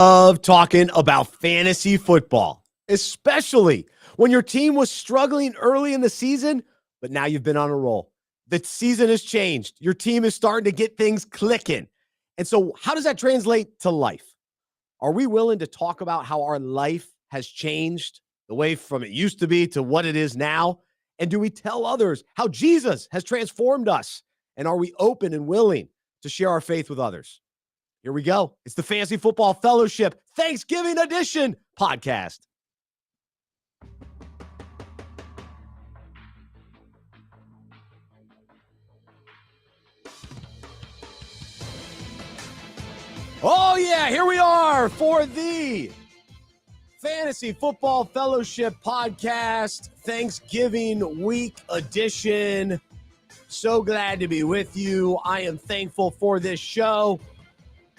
Love talking about fantasy football, especially when your team was struggling early in the season, but now you've been on a roll. The season has changed. Your team is starting to get things clicking. And so how does that translate to life? Are we willing to talk about how our life has changed, the way from it used to be to what it is now? And do we tell others how Jesus has transformed us? And are we open and willing to share our faith with others? Here we go. It's the Fantasy Football Fellowship Thanksgiving Edition podcast. Oh, yeah, here we are for the Fantasy Football Fellowship podcast Thanksgiving week edition. So glad to be with you. I am thankful for this show.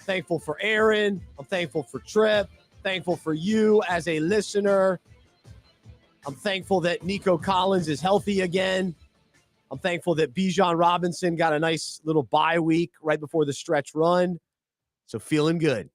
Thankful for Aaron. I'm thankful for Trip. Thankful for you as a listener. I'm thankful that Nico Collins is healthy again. I'm thankful that Bijan Robinson got a nice little bye week right before the stretch run. So feeling good.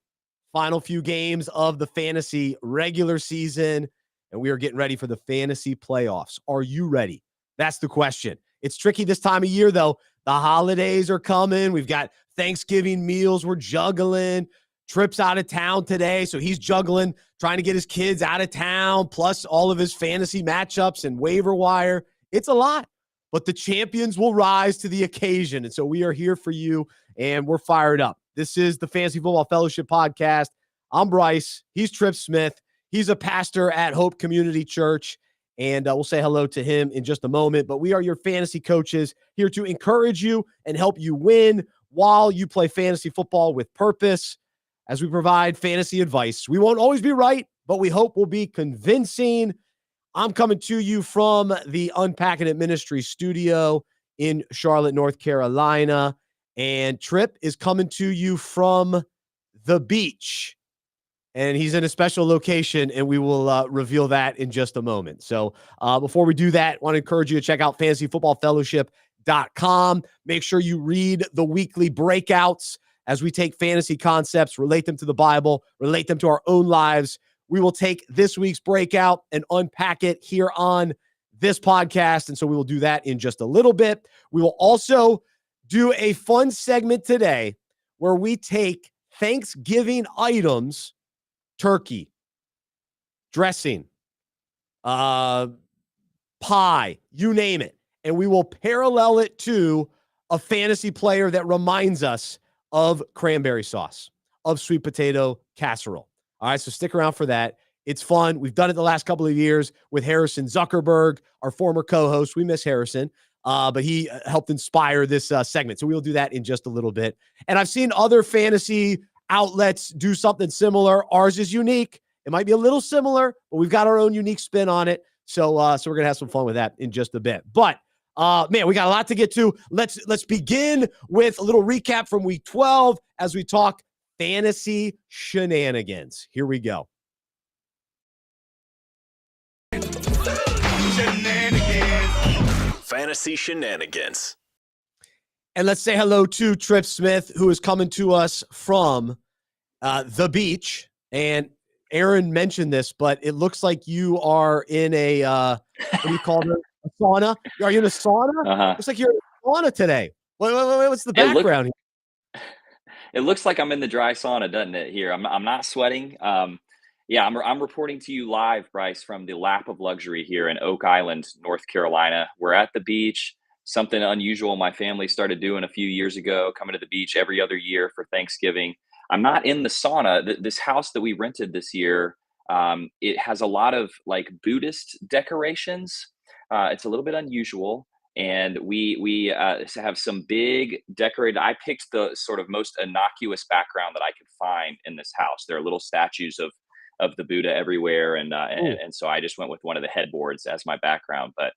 Final few games of the fantasy regular season, and we are getting ready for the fantasy playoffs. Are you ready? That's the question. It's tricky this time of year, though. The holidays are coming. We've got Thanksgiving meals we're juggling. Trips out of town today, so he's juggling, trying to get his kids out of town, plus all of his fantasy matchups and waiver wire. It's a lot, but the champions will rise to the occasion, and so we are here for you, and we're fired up. This is the Fantasy Football Fellowship podcast. I'm Bryce. He's Trip Smith. He's a pastor at Hope Community Church, and we'll say hello to him in just a moment. But we are your fantasy coaches here to encourage you and help you win while you play fantasy football with purpose as we provide fantasy advice. We won't always be right, but we hope we'll be convincing. I'm coming to you from the Unpacking It Ministry studio in Charlotte, North Carolina. And Trip is coming to you from the beach. And he's in a special location, and we will reveal that in just a moment. So before we do that, I want to encourage you to check out fantasyfootballfellowship.com. Make sure you read the weekly breakouts as we take fantasy concepts, relate them to the Bible, relate them to our own lives. We will take this week's breakout and unpack it here on this podcast. And so we will do that in just a little bit. We will also do a fun segment today where we take Thanksgiving items, turkey, dressing, pie, you name it, and we will parallel it to a fantasy player that reminds us of cranberry sauce, of sweet potato casserole. All right, so stick around for that. It's fun. We've done it the last couple of years with Harrison Zuckerberg, our former co-host. We miss Harrison. But he helped inspire this segment. So we'll do that in just a little bit. And I've seen other fantasy outlets do something similar. Ours is unique. It might be a little similar, but we've got our own unique spin on it. So we're going to have some fun with that in just a bit. But man, we got a lot to get to. Let's begin with a little recap from week 12 as we talk fantasy shenanigans. Here we go. Fantasy shenanigans. And let's say hello to Trip Smith, who is coming to us from the beach. And Aaron mentioned this, but it looks like you are in a, what do you call it? A sauna? Are you in a sauna? Uh-huh. Looks like you're in a sauna today. What's the background here? It looks like I'm in the dry sauna, doesn't it, here? I'm not sweating. Yeah, I'm reporting to you live, Bryce, from the lap of luxury here in Oak Island, North Carolina. We're at the beach, something unusual my family started doing a few years ago, coming to the beach every other year for Thanksgiving. I'm not in the sauna. This house that we rented this year, it has a lot of like Buddhist decorations. It's a little bit unusual. And we have some big decorated, I picked the sort of most innocuous background that I could find in this house. There are little statues of the Buddha everywhere. And so I just went with one of the headboards as my background. But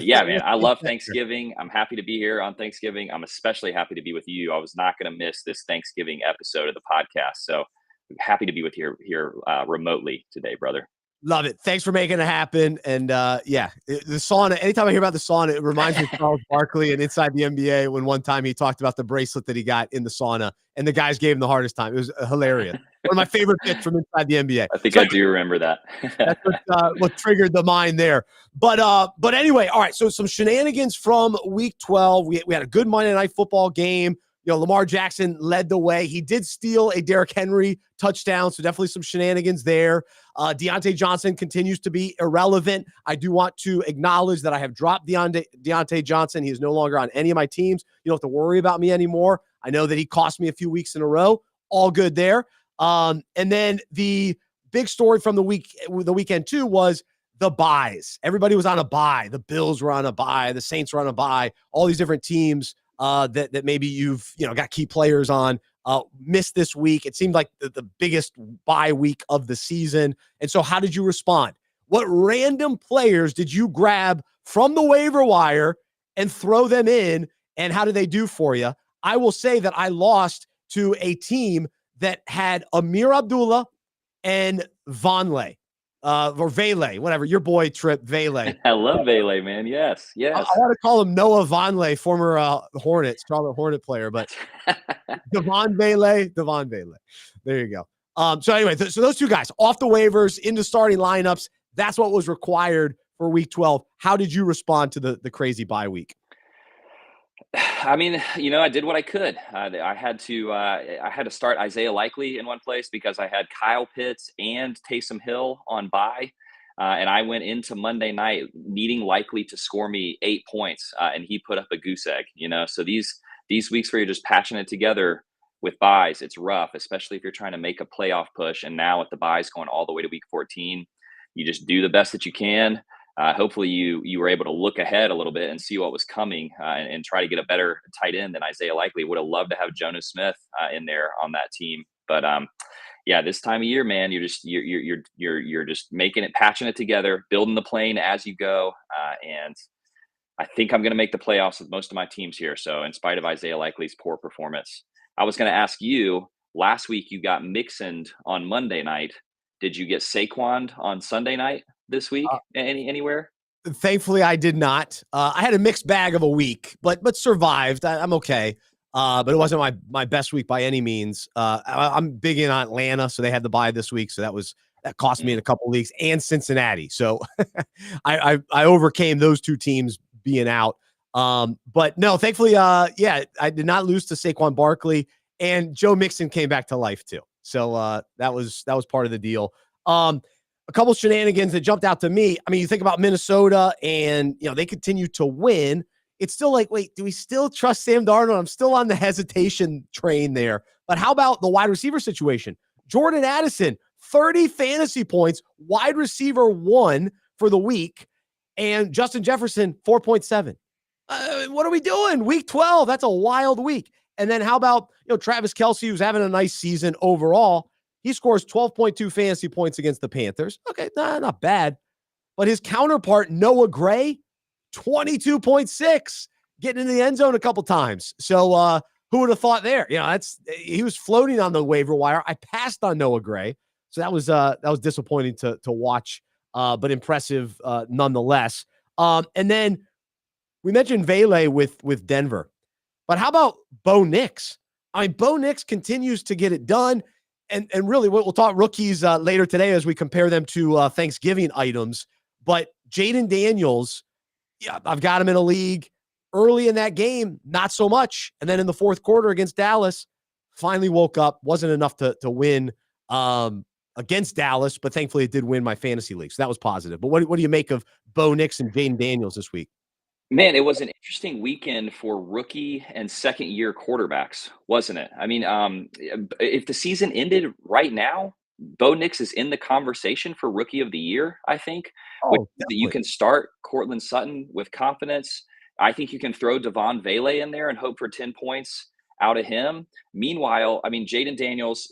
yeah, man, I love Thanksgiving. I'm happy to be here on Thanksgiving. I'm especially happy to be with you. I was not going to miss this Thanksgiving episode of the podcast. So I'm happy to be with you here remotely today, brother. Love it. Thanks for making it happen. And yeah, the sauna, anytime I hear about the sauna, it reminds me of Charles Barkley and Inside the NBA when one time he talked about the bracelet that he got in the sauna and the guys gave him the hardest time. It was hilarious. of my favorite bits from inside the NBA. I think So I do remember that. that's what triggered the mind there. But anyway, all right. So some shenanigans from Week 12. We had a good Monday Night Football game. Lamar Jackson led the way. He did steal a Derrick Henry touchdown, so definitely some shenanigans there. Deontay Johnson continues to be irrelevant. I do want to acknowledge that I have dropped Deontay Johnson. He is no longer on any of my teams. You don't have to worry about me anymore. I know that he cost me a few weeks in a row. All good there. And then the big story from the weekend too was the buys. Everybody was on a buy. The Bills were on a buy. The Saints were on a buy. All these different teams that maybe you've got key players on missed this week. It seemed like the biggest bye week of the season. And so how did you respond? What random players did you grab from the waiver wire and throw them in? And how did they do for you? I will say that I lost to a team that had Amir Abdullah and Vonleh. Or Vele, whatever, your boy Trip Vele. I love Vele, man. Yes. I want to call him Noah Vonleh, former Charlotte Hornet player, but Devon Vele. There you go. So anyway, so those two guys off the waivers into starting lineups. That's what was required for Week 12. How did you respond to the crazy bye week? I mean, I did what I could. I had to start Isaiah Likely in one place because I had Kyle Pitts and Taysom Hill on bye. And I went into Monday night needing Likely to score me 8 points, and he put up a goose egg. So these weeks where you're just patching it together with buys, it's rough, especially if you're trying to make a playoff push. And now with the buys going all the way to Week 14, you just do the best that you can. Hopefully you were able to look ahead a little bit and see what was coming and try to get a better tight end than Isaiah Likely. Would have loved to have Jonnu Smith in there on that team, but yeah, this time of year, man, you're just making it, patching it together, building the plane as you go, and I think I'm going to make the playoffs with most of my teams here. So in spite of Isaiah Likely's poor performance, I was going to ask you. Last week you got Mixoned on Monday night. Did you get Saquon on Sunday night this week? Anywhere? Thankfully, I did not. I had a mixed bag of a week, but survived. I'm okay. But it wasn't my best week by any means. I'm big in Atlanta, so they had the bye this week, so that cost me in a couple leagues, and Cincinnati. So I overcame those two teams being out. But no, thankfully, I did not lose to Saquon Barkley, and Joe Mixon came back to life too. So that was part of the deal. A couple shenanigans that jumped out to me. I mean, you think about Minnesota and, they continue to win. It's still like, wait, do we still trust Sam Darnold? I'm still on the hesitation train there. But how about the wide receiver situation? Jordan Addison, 30 fantasy points, wide receiver 1 for the week. And Justin Jefferson, 4.7. What are we doing? Week 12, that's a wild week. And then how about, Travis Kelce, who's having a nice season overall. He scores 12.2 fantasy points against the Panthers. Okay, not bad. But his counterpart, Noah Gray, 22.6, getting in the end zone a couple times. So who would have thought there? He was floating on the waiver wire. I passed on Noah Gray. So that was disappointing to watch, but impressive nonetheless. And then we mentioned Vele with Denver. But how about Bo Nix? I mean, Bo Nix continues to get it done. And really, we'll talk rookies later today as we compare them to Thanksgiving items. But Jaden Daniels, I've got him in a league. Early in that game, not so much. And then in the fourth quarter against Dallas, finally woke up. Wasn't enough to win against Dallas, but thankfully it did win my fantasy league. So that was positive. But what do you make of Bo Nix and Jaden Daniels this week? Man, it was an interesting weekend for rookie and second-year quarterbacks, wasn't it? I mean, if the season ended right now, Bo Nix is in the conversation for Rookie of the Year, I think. You can start Cortland Sutton with confidence. I think you can throw Devon Vele in there and hope for 10 points out of him. Meanwhile, I mean, Jaden Daniels,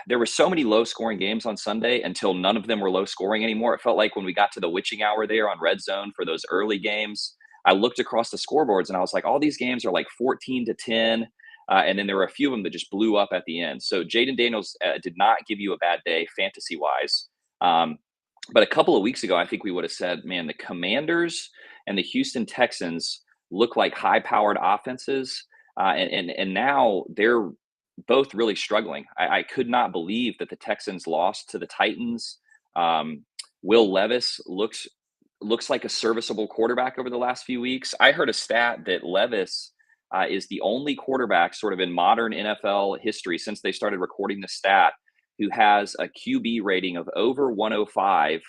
there were so many low-scoring games on Sunday until none of them were low-scoring anymore. It felt like when we got to the witching hour there on Red Zone for those early games, I looked across the scoreboards and I was like, all these games are like 14-10. And then there were a few of them that just blew up at the end. So Jaden Daniels did not give you a bad day fantasy-wise. But a couple of weeks ago, I think we would have said, man, the Commanders and the Houston Texans look like high-powered offenses. And now they're both really struggling. I could not believe that the Texans lost to the Titans. Will Levis looks like a serviceable quarterback over the last few weeks. I heard a stat that Levis is the only quarterback sort of in modern NFL history since they started recording the stat who has a QB rating of over 105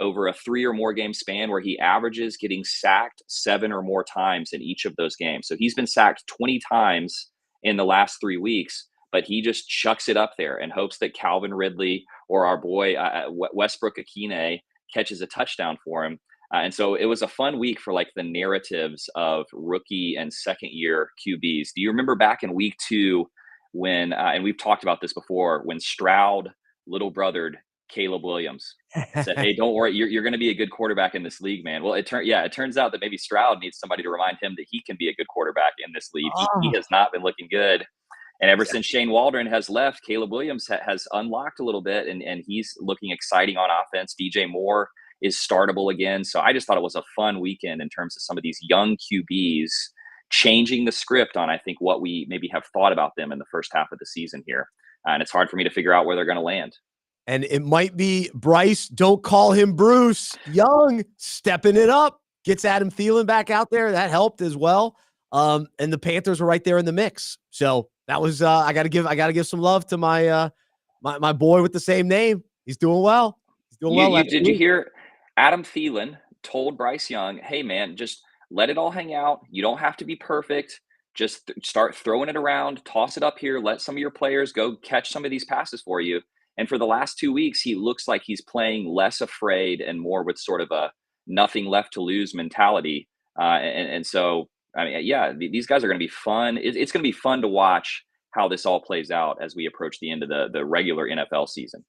over a 3 or more game span, where he averages getting sacked 7 or more times in each of those games. So he's been sacked 20 times in the last 3 weeks, but he just chucks it up there and hopes that Calvin Ridley or our boy Westbrook Akine catches a touchdown for him. And so it was a fun week for like the narratives of rookie and second year QBs. Do you remember back in week 2 when, and we've talked about this before, when Stroud little brothered Caleb Williams and said, "Hey, don't worry, you're going to be a good quarterback in this league, man." Well, it turns out that maybe Stroud needs somebody to remind him that he can be a good quarterback in this league. He has not been looking good. And ever since Shane Waldron has left, Caleb Williams has unlocked a little bit, and he's looking exciting on offense. DJ Moore is startable again. So I just thought it was a fun weekend in terms of some of these young QBs changing the script on, I think, what we maybe have thought about them in the first half of the season here. And it's hard for me to figure out where they're going to land. And it might be Bryce, don't call him Bruce, Young, stepping it up, gets Adam Thielen back out there. That helped as well. And the Panthers were right there in the mix. So that was, I gotta give some love to my my boy with the same name. He's doing well. He's doing well. Did you hear Adam Thielen told Bryce Young, "Hey man, just let it all hang out. You don't have to be perfect. Just start throwing it around, toss it up here, let some of your players go catch some of these passes for you." And for the last 2 weeks, he looks like he's playing less afraid and more with sort of a nothing left to lose mentality. And so, I mean, yeah, these guys are going to be fun. It's going to be fun to watch how this all plays out as we approach the end of the regular NFL season.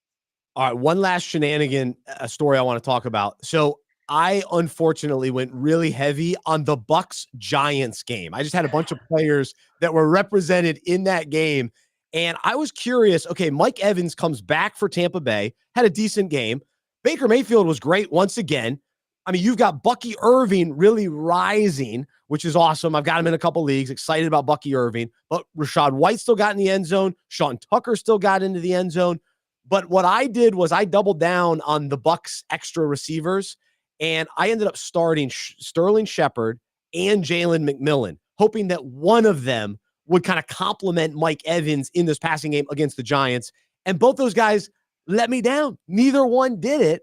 All right, one last shenanigan story I want to talk about. So I unfortunately went really heavy on the Bucks Giants game. I just had a bunch of players that were represented in that game. And I was curious, okay, Mike Evans comes back for Tampa Bay, had a decent game. Baker Mayfield was great once again. I mean, you've got Bucky Irving really rising, which is awesome. I've got him in a couple leagues, excited about Bucky Irving. But Rachaad White still got in the end zone. Sean Tucker still got into the end zone. But what I did was I doubled down on the Bucks extra receivers, and I ended up starting Sterling Shepard and Jalen McMillan, hoping that one of them would kind of complement Mike Evans in this passing game against the Giants. And both those guys let me down. Neither one did it,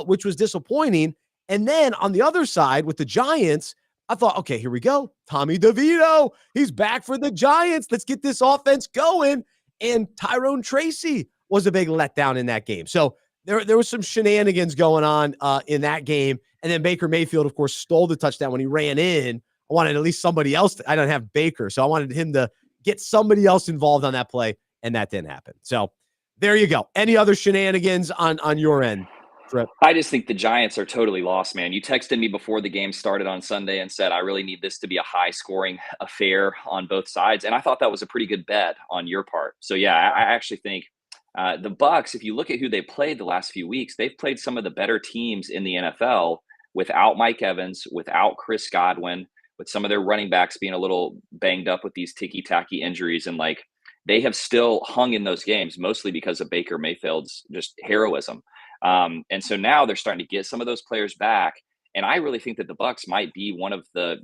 which was disappointing. And then on the other side with the Giants, I thought, okay, here we go. Tommy DeVito, he's back for the Giants. Let's get this offense going. And Tyrone Tracy was a big letdown in that game. So there was some shenanigans going on in that game. And then Baker Mayfield, of course, stole the touchdown when he ran in. I wanted at least somebody else. I don't have Baker, so I wanted him to get somebody else involved on that play, and that didn't happen. So there you go. Any other shenanigans on your end, Trip? I just think the Giants are totally lost, man. You texted me before the game started on Sunday and said, "I really need this to be a high-scoring affair on both sides," and I thought that was a pretty good bet on your part. So yeah, I actually think the Bucs, if you look at who they played the last few weeks, they've played some of the better teams in the NFL without Mike Evans, without Chris Godwin, with some of their running backs being a little banged up with these ticky-tacky injuries. And like, they have still hung in those games, mostly because of Baker Mayfield's just heroism. And so now they're starting to get some of those players back. And I really think that the Bucs might be one of the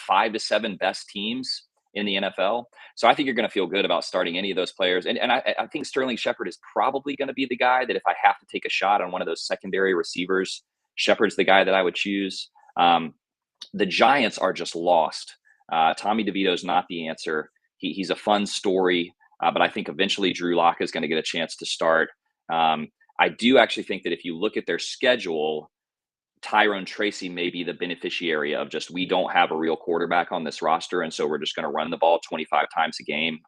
5 to 7 best teams in the NFL. So I think you're going to feel good about starting any of those players. And I think Sterling Shepard is probably going to be the guy that if I have to take a shot on one of those secondary receivers, Shepard's the guy that I would choose. The Giants are just lost. Tommy DeVito's not the answer. He's a fun story, but I think eventually Drew Lock is going to get a chance to start. I do actually think that if you look at their schedule, Tyrone Tracy may be the beneficiary of just, we don't have a real quarterback on this roster, and so we're just going to run the ball 25 times a game.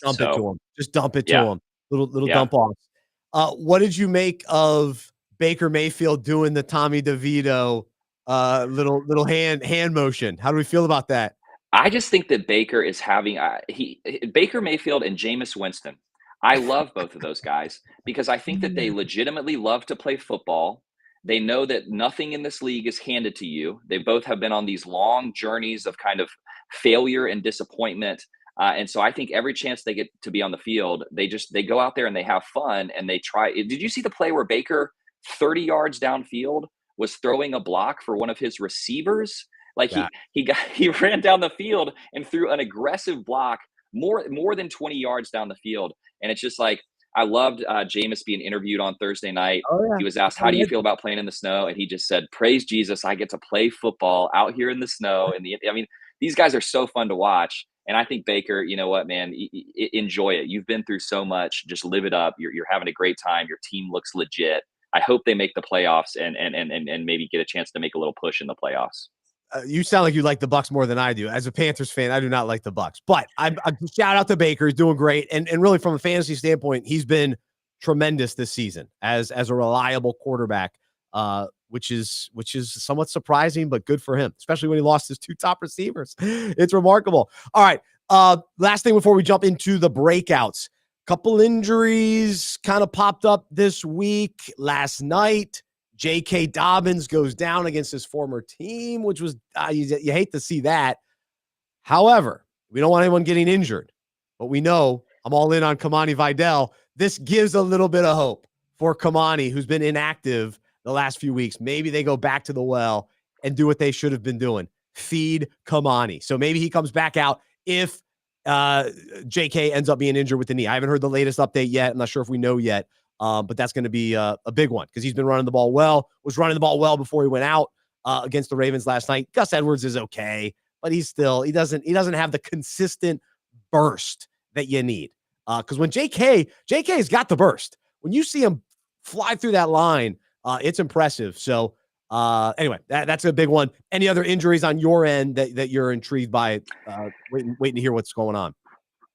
Dump it to him. Just dump it to him. Little dump off. What did you make of Baker Mayfield doing the Tommy DeVito little hand motion? How do we feel about that? I just think that Baker is having Baker Mayfield and Jameis Winston. I love both of those guys because I think that they legitimately love to play football. They know that nothing in this league is handed to you. They both have been on these long journeys of kind of failure and disappointment. And so I think every chance they get to be on the field, they go out there and they have fun and they try. Did you see the play where Baker, 30 yards downfield, was throwing a block for one of his receivers? Like Yeah. he ran down the field and threw an aggressive block more than 20 yards down the field. And it's just like, I loved Jameis being interviewed on Thursday night. Oh, yeah. He was asked, how do you feel about playing in the snow? And he just said, praise Jesus, I get to play football out here in the snow. I mean, these guys are so fun to watch. And I think Baker, you know what, man, enjoy it. You've been through so much. Just live it up. You're having a great time. Your team looks legit. I hope they make the playoffs and maybe get a chance to make a little push in the playoffs. You sound like you like the Bucs more than I do. As a Panthers fan, I do not like the Bucs, but I shout out to Baker. He's doing great. And really from a fantasy standpoint, he's been tremendous this season as a reliable quarterback, which is somewhat surprising, but good for him, especially when he lost his 2 top receivers. It's remarkable. All right. Last thing before we jump into the breakouts, couple injuries kind of popped up this week. Last night, J.K. Dobbins goes down against his former team, which was, you hate to see that. However, we don't want anyone getting injured, but we know I'm all in on Kamani Vidal. This gives a little bit of hope for Kamani, who's been inactive the last few weeks. Maybe they go back to the well and do what they should have been doing. Feed Kamani. So maybe he comes back out if JK ends up being injured with the knee. I haven't heard the latest update yet. I'm not sure if we know yet, but that's going to be a big one because he's been running the ball well, was running the ball well before he went out against the Ravens last night. Gus Edwards is okay, but he doesn't have the consistent burst that you need. Because when JK's got the burst. When you see him fly through that line, it's impressive. So anyway, that's a big one. Any other injuries on your end that you're intrigued by? Waiting to hear what's going on.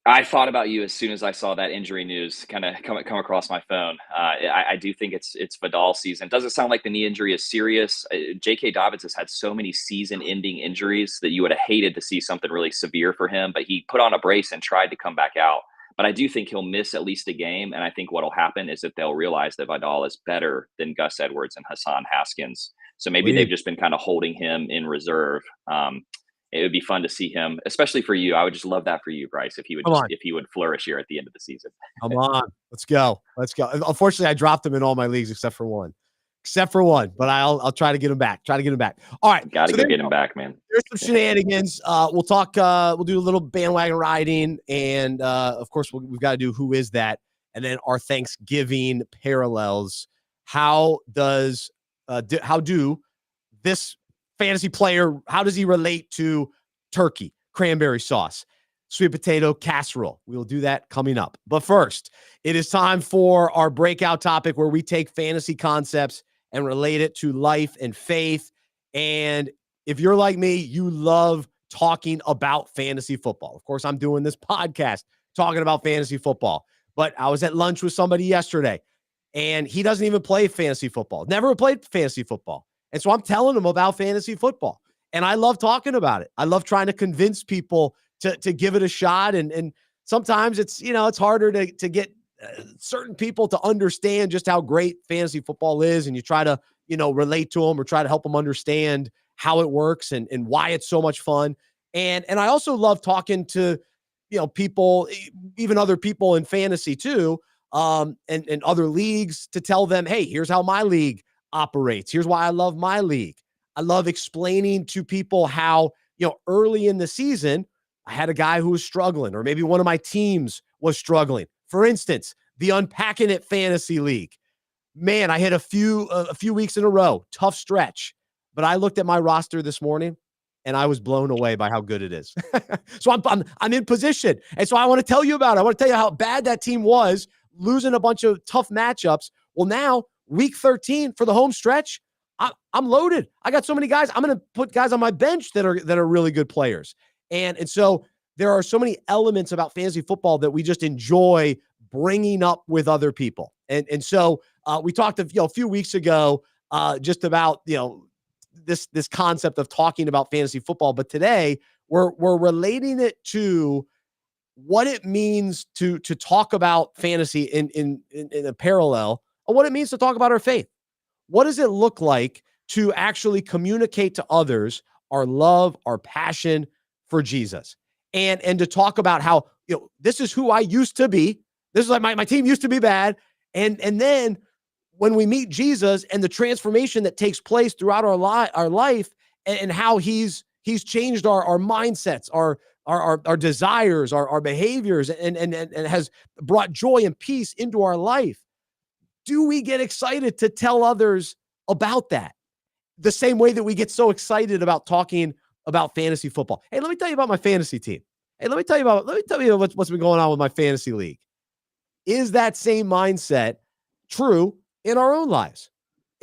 I thought about you as soon as I saw that injury news kind of come across my phone. I do think it's Vidal season. It doesn't sound like the knee injury is serious. J.K. Dobbins has had so many season-ending injuries that you would have hated to see something really severe for him, but he put on a brace and tried to come back out. But I do think he'll miss at least a game, and I think what will happen is that they'll realize that Vidal is better than Gus Edwards and Hassan Haskins. So maybe they've just been kind of holding him in reserve. It would be fun to see him, especially for you. I would just love that for you, Bryce, if he would flourish here at the end of the season. Come on. Let's go. Unfortunately, I dropped him in all my leagues except for one. But I'll try to get him back. All right. Got to go get him back, man. There's some shenanigans. We'll talk. We'll do a little bandwagon riding. And, of course, we've got to do who is that? And then our Thanksgiving parallels. How do this fantasy player, how does he relate to turkey, cranberry sauce, sweet potato casserole? We will do that coming up. But first, it is time for our breakout topic where we take fantasy concepts and relate it to life and faith. And if you're like me, you love talking about fantasy football. Of course, I'm doing this podcast talking about fantasy football. But I was at lunch with somebody yesterday, and he doesn't even play fantasy football. Never played fantasy football. And so I'm telling him about fantasy football. And I love talking about it. I love trying to convince people to give it a shot. And sometimes it's harder to get certain people to understand just how great fantasy football is. And you try to, relate to them or try to help them understand how it works and why it's so much fun. And I also love talking to, people, even other people in fantasy too, and other leagues to tell them, hey, here's how my league operates. Here's why I love my league. I love explaining to people how, early in the season, I had a guy who was struggling, or maybe one of my teams was struggling. For instance, the Unpacking It Fantasy League. Man, I hit a few weeks in a row, tough stretch. But I looked at my roster this morning and I was blown away by how good it is. So I'm in position. And so I want to tell you about it. I want to tell you how bad that team was, losing a bunch of tough matchups. Well, now, week 13 for the home stretch, I'm loaded. I got so many guys. I'm going to put guys on my bench that are really good players. And so there are so many elements about fantasy football that we just enjoy bringing up with other people. And so we talked a few weeks ago just about, this concept of talking about fantasy football. But today we're relating it to what it means to talk about fantasy in a parallel of what it means to talk about our faith. What does it look like to actually communicate to others our love, our passion for Jesus? and to talk about how, this is who I used to be. This is like my team used to be bad. And then when we meet Jesus and the transformation that takes place throughout our life, and how he's changed our mindsets, our desires, our behaviors, and has brought joy and peace into our life. Do we get excited to tell others about that? The same way that we get so excited about talking about fantasy football. Hey, let me tell you about my fantasy team. Hey, let me tell you what's been going on with my fantasy league. Is that same mindset true in our own lives?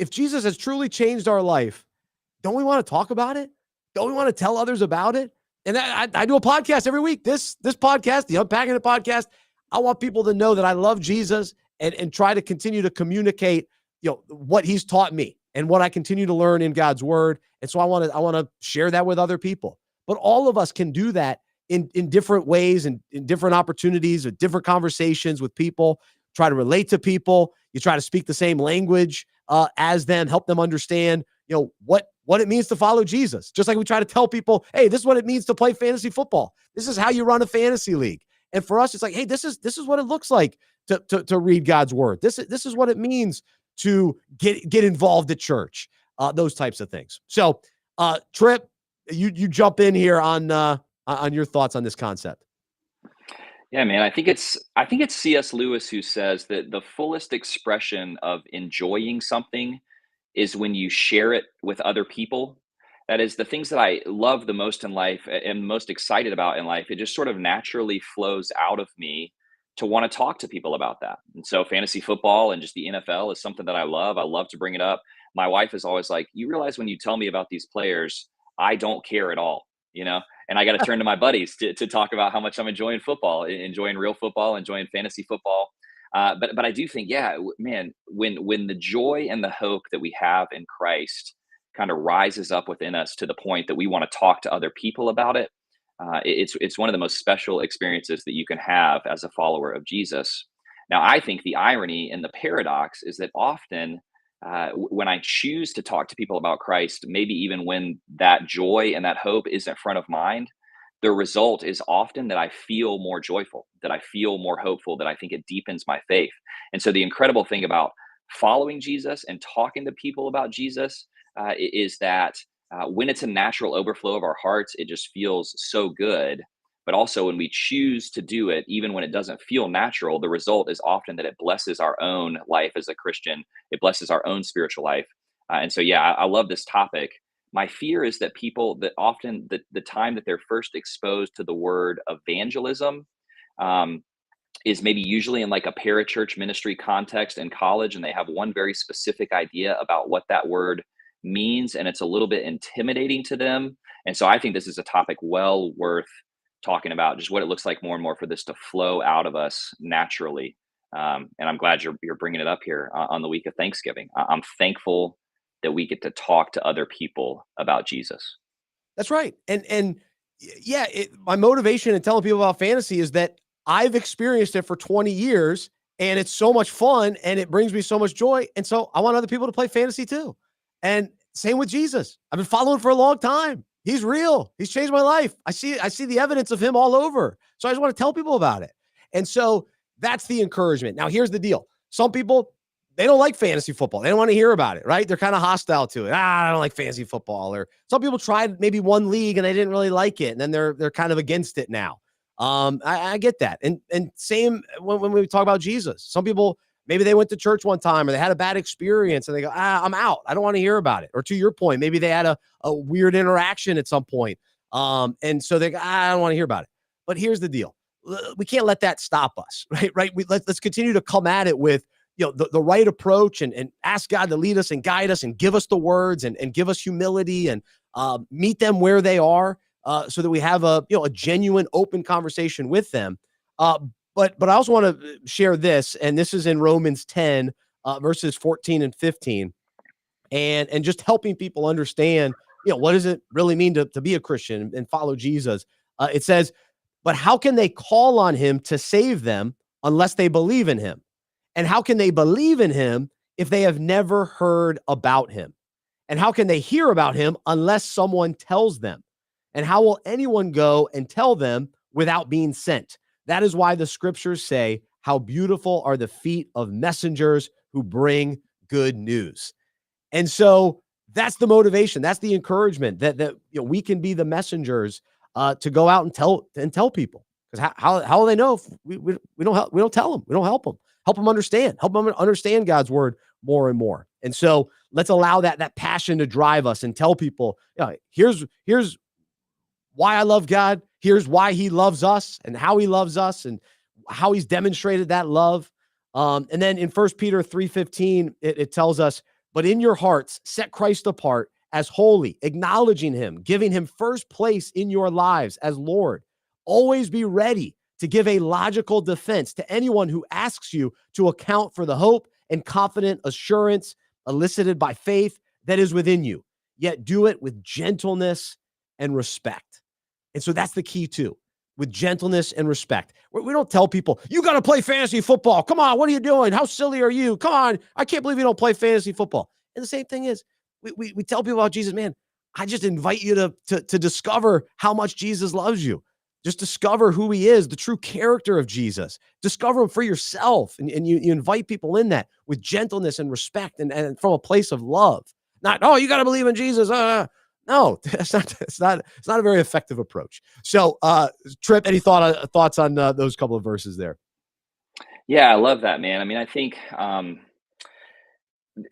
If Jesus has truly changed our life, don't we want to talk about it? Don't we want to tell others about it? And I do a podcast every week. This podcast, the Unpacking It podcast, I want people to know that I love Jesus and try to continue to communicate, what he's taught me and what I continue to learn in God's word. And so I want to share that with other people. But all of us can do that in different ways and in different opportunities, with different conversations with people. Try to relate to people. You try to speak the same language as them, help them understand, what it means to follow Jesus. Just like we try to tell people, hey, this is what it means to play fantasy football. This is how you run a fantasy league. And for us, it's like, hey, this is what it looks like to read God's word. This is what it means to get involved at church. Those types of things. So, Trip, you jump in here on your thoughts on this concept. Yeah, man, I think it's C.S. Lewis who says that the fullest expression of enjoying something is when you share it with other people. That is, the things that I love the most in life and most excited about in life, it just sort of naturally flows out of me to want to talk to people about that. And so fantasy football and just the NFL is something that I love. I love to bring it up. My wife is always like, you realize when you tell me about these players, I don't care at all, and I got to turn to my buddies to talk about how much I'm enjoying football, enjoying real football, enjoying fantasy football. But I do think, yeah, man, when the joy and the hope that we have in Christ kind of rises up within us to the point that we want to talk to other people about it, it's one of the most special experiences that you can have as a follower of Jesus. Now, I think the irony and the paradox is that often when I choose to talk to people about Christ, maybe even when that joy and that hope isn't front of mind, the result is often that I feel more joyful, that I feel more hopeful, that I think it deepens my faith. And so the incredible thing about following Jesus and talking to people about Jesus is that when it's a natural overflow of our hearts, it just feels so good. But also when we choose to do it, even when it doesn't feel natural, the result is often that it blesses our own life as a Christian. It blesses our own spiritual life. And so, yeah, I love this topic. My fear is that people that often the time that they're first exposed to the word evangelism is maybe usually in like a parachurch ministry context in college, and they have one very specific idea about what that word means, and it's a little bit intimidating to them. And so I think this is a topic well worth talking about, just what it looks like more and more for this to flow out of us naturally. And I'm glad you're bringing it up here on the week of Thanksgiving. I'm thankful that we get to talk to other people about Jesus. That's right. And yeah, my motivation in telling people about fantasy is that I've experienced it for 20 years and it's so much fun and it brings me so much joy. And so I want other people to play fantasy too. And same with Jesus. I've been following for a long time. He's real. He's changed my life. I see the evidence of him all over. So I just want to tell people about it. And so that's the encouragement. Now, here's the deal. Some people, they don't like fantasy football. They don't want to hear about it, right? They're kind of hostile to it. I don't like fantasy football. Or some people tried maybe one league and they didn't really like it. And then they're kind of against it now. I get that. And same when we talk about Jesus. Some people, maybe they went to church one time or they had a bad experience and they go, I'm out. I don't want to hear about it. Or to your point, maybe they had a weird interaction at some point. And so they go, I don't want to hear about it. But here's the deal. We can't let that stop us, right? Let's continue to come at it with, the right approach and ask God to lead us and guide us and give us the words and give us humility and meet them where they are so that we have a genuine, open conversation with them. But I also want to share this, and this is in Romans 10, verses 14 and 15, and just helping people understand, what does it really mean to be a Christian and follow Jesus? It says, but how can they call on him to save them unless they believe in him? And how can they believe in him if they have never heard about him? And how can they hear about him unless someone tells them? And how will anyone go and tell them without being sent. That is why the scriptures say, how beautiful are the feet of messengers who bring good news. And so that's the motivation. That's the encouragement that we can be the messengers to go out and tell people. Because how will they know if we don't tell them? We don't help them. Help them understand God's word more and more. And so let's allow that passion to drive us and tell people, here's why I love God. Here's why he loves us and how he loves us and how he's demonstrated that love. And then in 1 Peter 3:15, it tells us, but in your hearts, set Christ apart as holy, acknowledging him, giving him first place in your lives as Lord. Always be ready to give a logical defense to anyone who asks you to account for the hope and confident assurance elicited by faith that is within you, yet do it with gentleness and respect. And so that's the key too, with gentleness and respect. We don't tell people, you got to play fantasy football. Come on, what are you doing? How silly are you? Come on, I can't believe you don't play fantasy football. And the same thing is, we tell people about Jesus, man, I just invite you to discover how much Jesus loves you. Just discover who he is, the true character of Jesus. Discover him for yourself. And you invite people in that with gentleness and respect and from a place of love. Not, oh, you got to believe in Jesus. No, it's not a very effective approach. So, Tripp, any thoughts on those couple of verses there? Yeah, I love that, man. I mean, I think,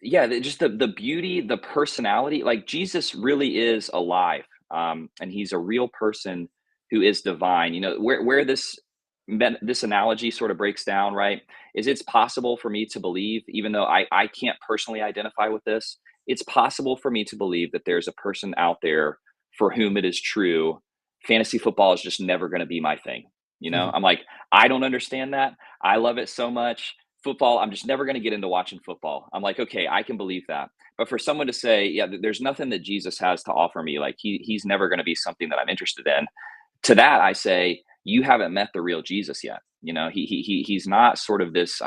just the beauty, the personality, like Jesus really is alive, and he's a real person who is divine. You know, where this analogy sort of breaks down, right, is it's possible for me to believe, even though I can't personally identify with this, it's possible for me to believe that there's a person out there for whom it is true. Fantasy football is just never going to be my thing. You know, I'm like, I don't understand that. I love it so much. Football, I'm just never going to get into watching football. I'm like, okay, I can believe that. But for someone to say, yeah, there's nothing that Jesus has to offer me, like he's never going to be something that I'm interested in. To that, I say, you haven't met the real Jesus yet. You know, he's not sort of this.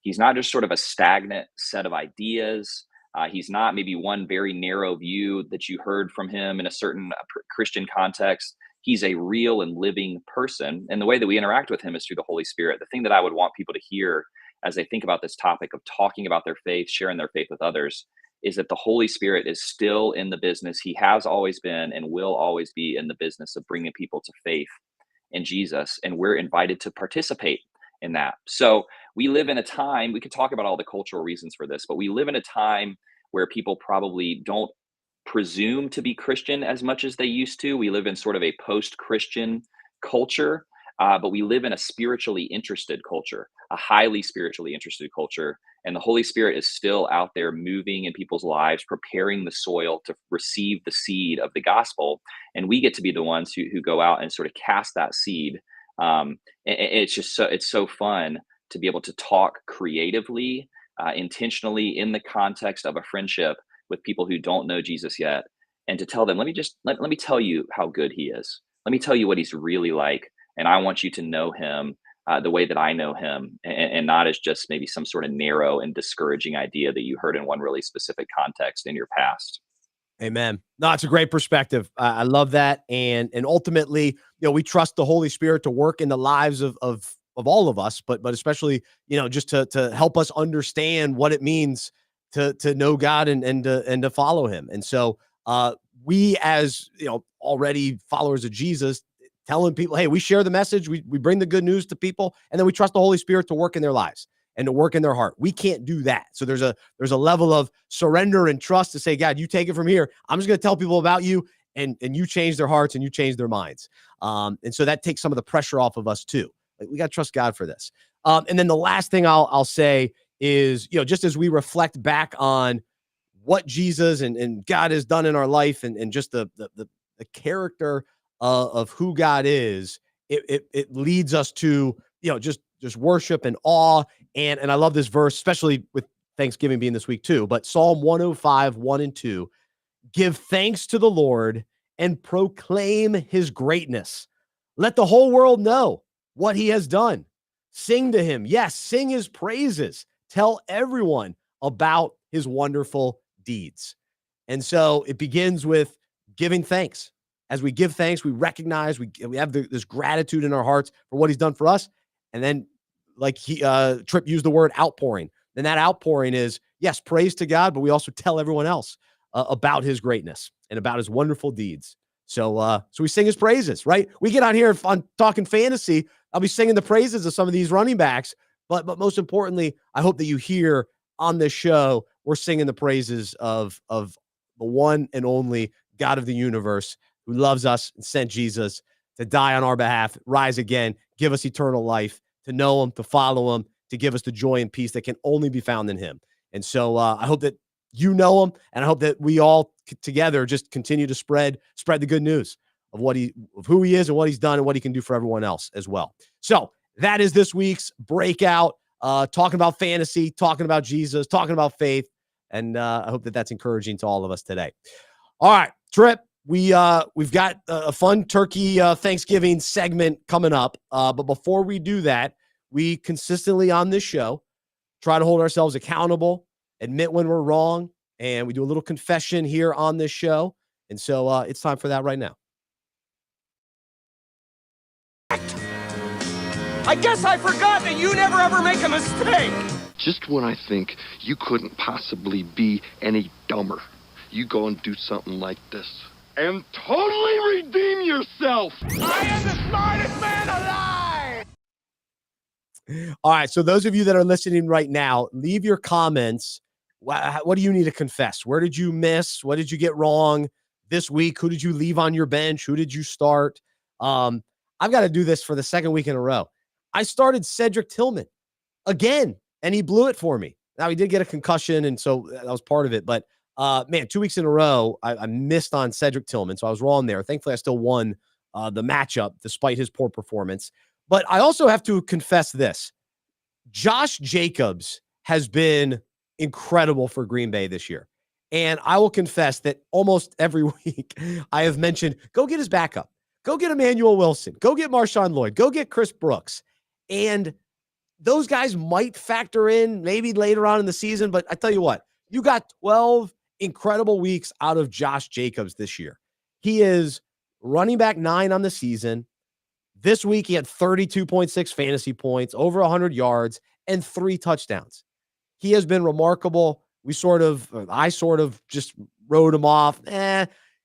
He's not just sort of a stagnant set of ideas. He's not maybe one very narrow view that you heard from him in a certain Christian context. He's a real and living person. And the way that we interact with him is through the Holy Spirit. The thing that I would want people to hear as they think about this topic of talking about their faith, sharing their faith with others, is that the Holy Spirit is still in the business. He has always been and will always be in the business of bringing people to faith in Jesus. And we're invited to participate in that. So we live in a time, we could talk about all the cultural reasons for this, but we live in a time where people probably don't presume to be Christian as much as they used to. We live in sort of a post-Christian culture, but we live in a spiritually interested culture, a highly spiritually interested culture. And the Holy Spirit is still out there moving in people's lives, preparing the soil to receive the seed of the gospel. And we get to be the ones who go out and sort of cast that seed. It's just it's so fun to be able to talk creatively, intentionally in the context of a friendship with people who don't know Jesus yet, and to tell them, let me tell you how good he is. Let me tell you what he's really like. And I want you to know him the way that I know him, and not as just maybe some sort of narrow and discouraging idea that you heard in one really specific context in your past. Amen. No, it's a great perspective. I love that. And ultimately, we trust the Holy Spirit to work in the lives of all of us, but especially, just to help us understand what it means to know God and to follow him. And so we, as already followers of Jesus, telling people, hey, we share the message, we bring the good news to people, and then we trust the Holy Spirit to work in their lives and to work in their heart. We can't do that. So there's a level of surrender and trust to say, God, you take it from here. I'm just going to tell people about you, and you change their hearts and you change their minds. And so that takes some of the pressure off of us too. Like, we got to trust God for this. And then the last thing I'll say is, just as we reflect back on what Jesus and God has done in our life, and just the character of who God is, it leads us to, just worship and awe. And I love this verse, especially with Thanksgiving being this week too, but Psalm 105, 1 and 2, give thanks to the Lord and proclaim his greatness. Let the whole world know what he has done. Sing to him. Yes, sing his praises. Tell everyone about his wonderful deeds. And so it begins with giving thanks. as we give thanks, we recognize, we have this gratitude in our hearts for what he's done for us. And then, like Tripp used the word outpouring. Then that outpouring is, yes, praise to God, but we also tell everyone else about his greatness and about his wonderful deeds. So we sing his praises, right? We get on here on talking fantasy. I'll be singing the praises of some of these running backs. But most importantly, I hope that you hear on this show, we're singing the praises of the one and only God of the universe, who loves us and sent Jesus to die on our behalf, rise again, give us eternal life, to know him, to follow him, to give us the joy and peace that can only be found in him. And so I hope that you know him, and I hope that we all together just continue to spread the good news of who he is and what he's done and what he can do for everyone else as well. So that is this week's Breakout, talking about fantasy, talking about Jesus, talking about faith. And I hope that that's encouraging to all of us today. All right, Tripp. We've got a fun turkey Thanksgiving segment coming up. But before we do that, we consistently on this show try to hold ourselves accountable, admit when we're wrong, and we do a little confession here on this show. And so it's time for that right now. I guess I forgot that you never ever make a mistake. Just when I think you couldn't possibly be any dumber, you go and do something like this and totally redeem yourself. I am the smartest man alive. All right, so those of you that are listening right now, leave your comments. What do you need to confess? Where did you miss? What did you get wrong this week? Who did you leave on your bench? Who did you start? I've got to do this for the second week in a row. I started Cedric Tillman again, and he blew it for me. Now, he did get a concussion, and so that was part of it. But, man, 2 weeks in a row, I missed on Cedric Tillman, so I was wrong there. Thankfully, I still won the matchup despite his poor performance. But I also have to confess this. Josh Jacobs has been incredible for Green Bay this year. And I will confess that almost every week I have mentioned, go get his backup. Go get Emmanuel Wilson. Go get Marshawn Lloyd. Go get Chris Brooks. And those guys might factor in maybe later on in the season. But I tell you what, you got 12 incredible weeks out of Josh Jacobs this year. He is running back 9 on the season. This week, he had 32.6 fantasy points, over 100 yards, and 3 touchdowns. He has been remarkable. I sort of just wrote him off.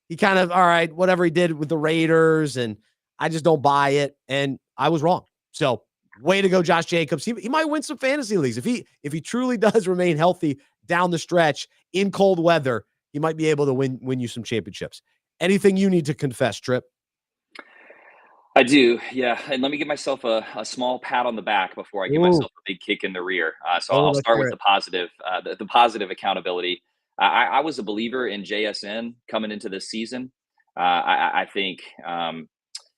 He kind of, all right, whatever he did with the Raiders, and I just don't buy it. And I was wrong. So way to go, Josh Jacobs. He might win some fantasy leagues. If he truly does remain healthy down the stretch in cold weather, he might be able to win you some championships. Anything you need to confess, Tripp? I do, yeah. And let me give myself a small pat on the back before I give myself a big kick in the rear. So I'll start with the positive accountability. I was a believer in JSN coming into this season. I think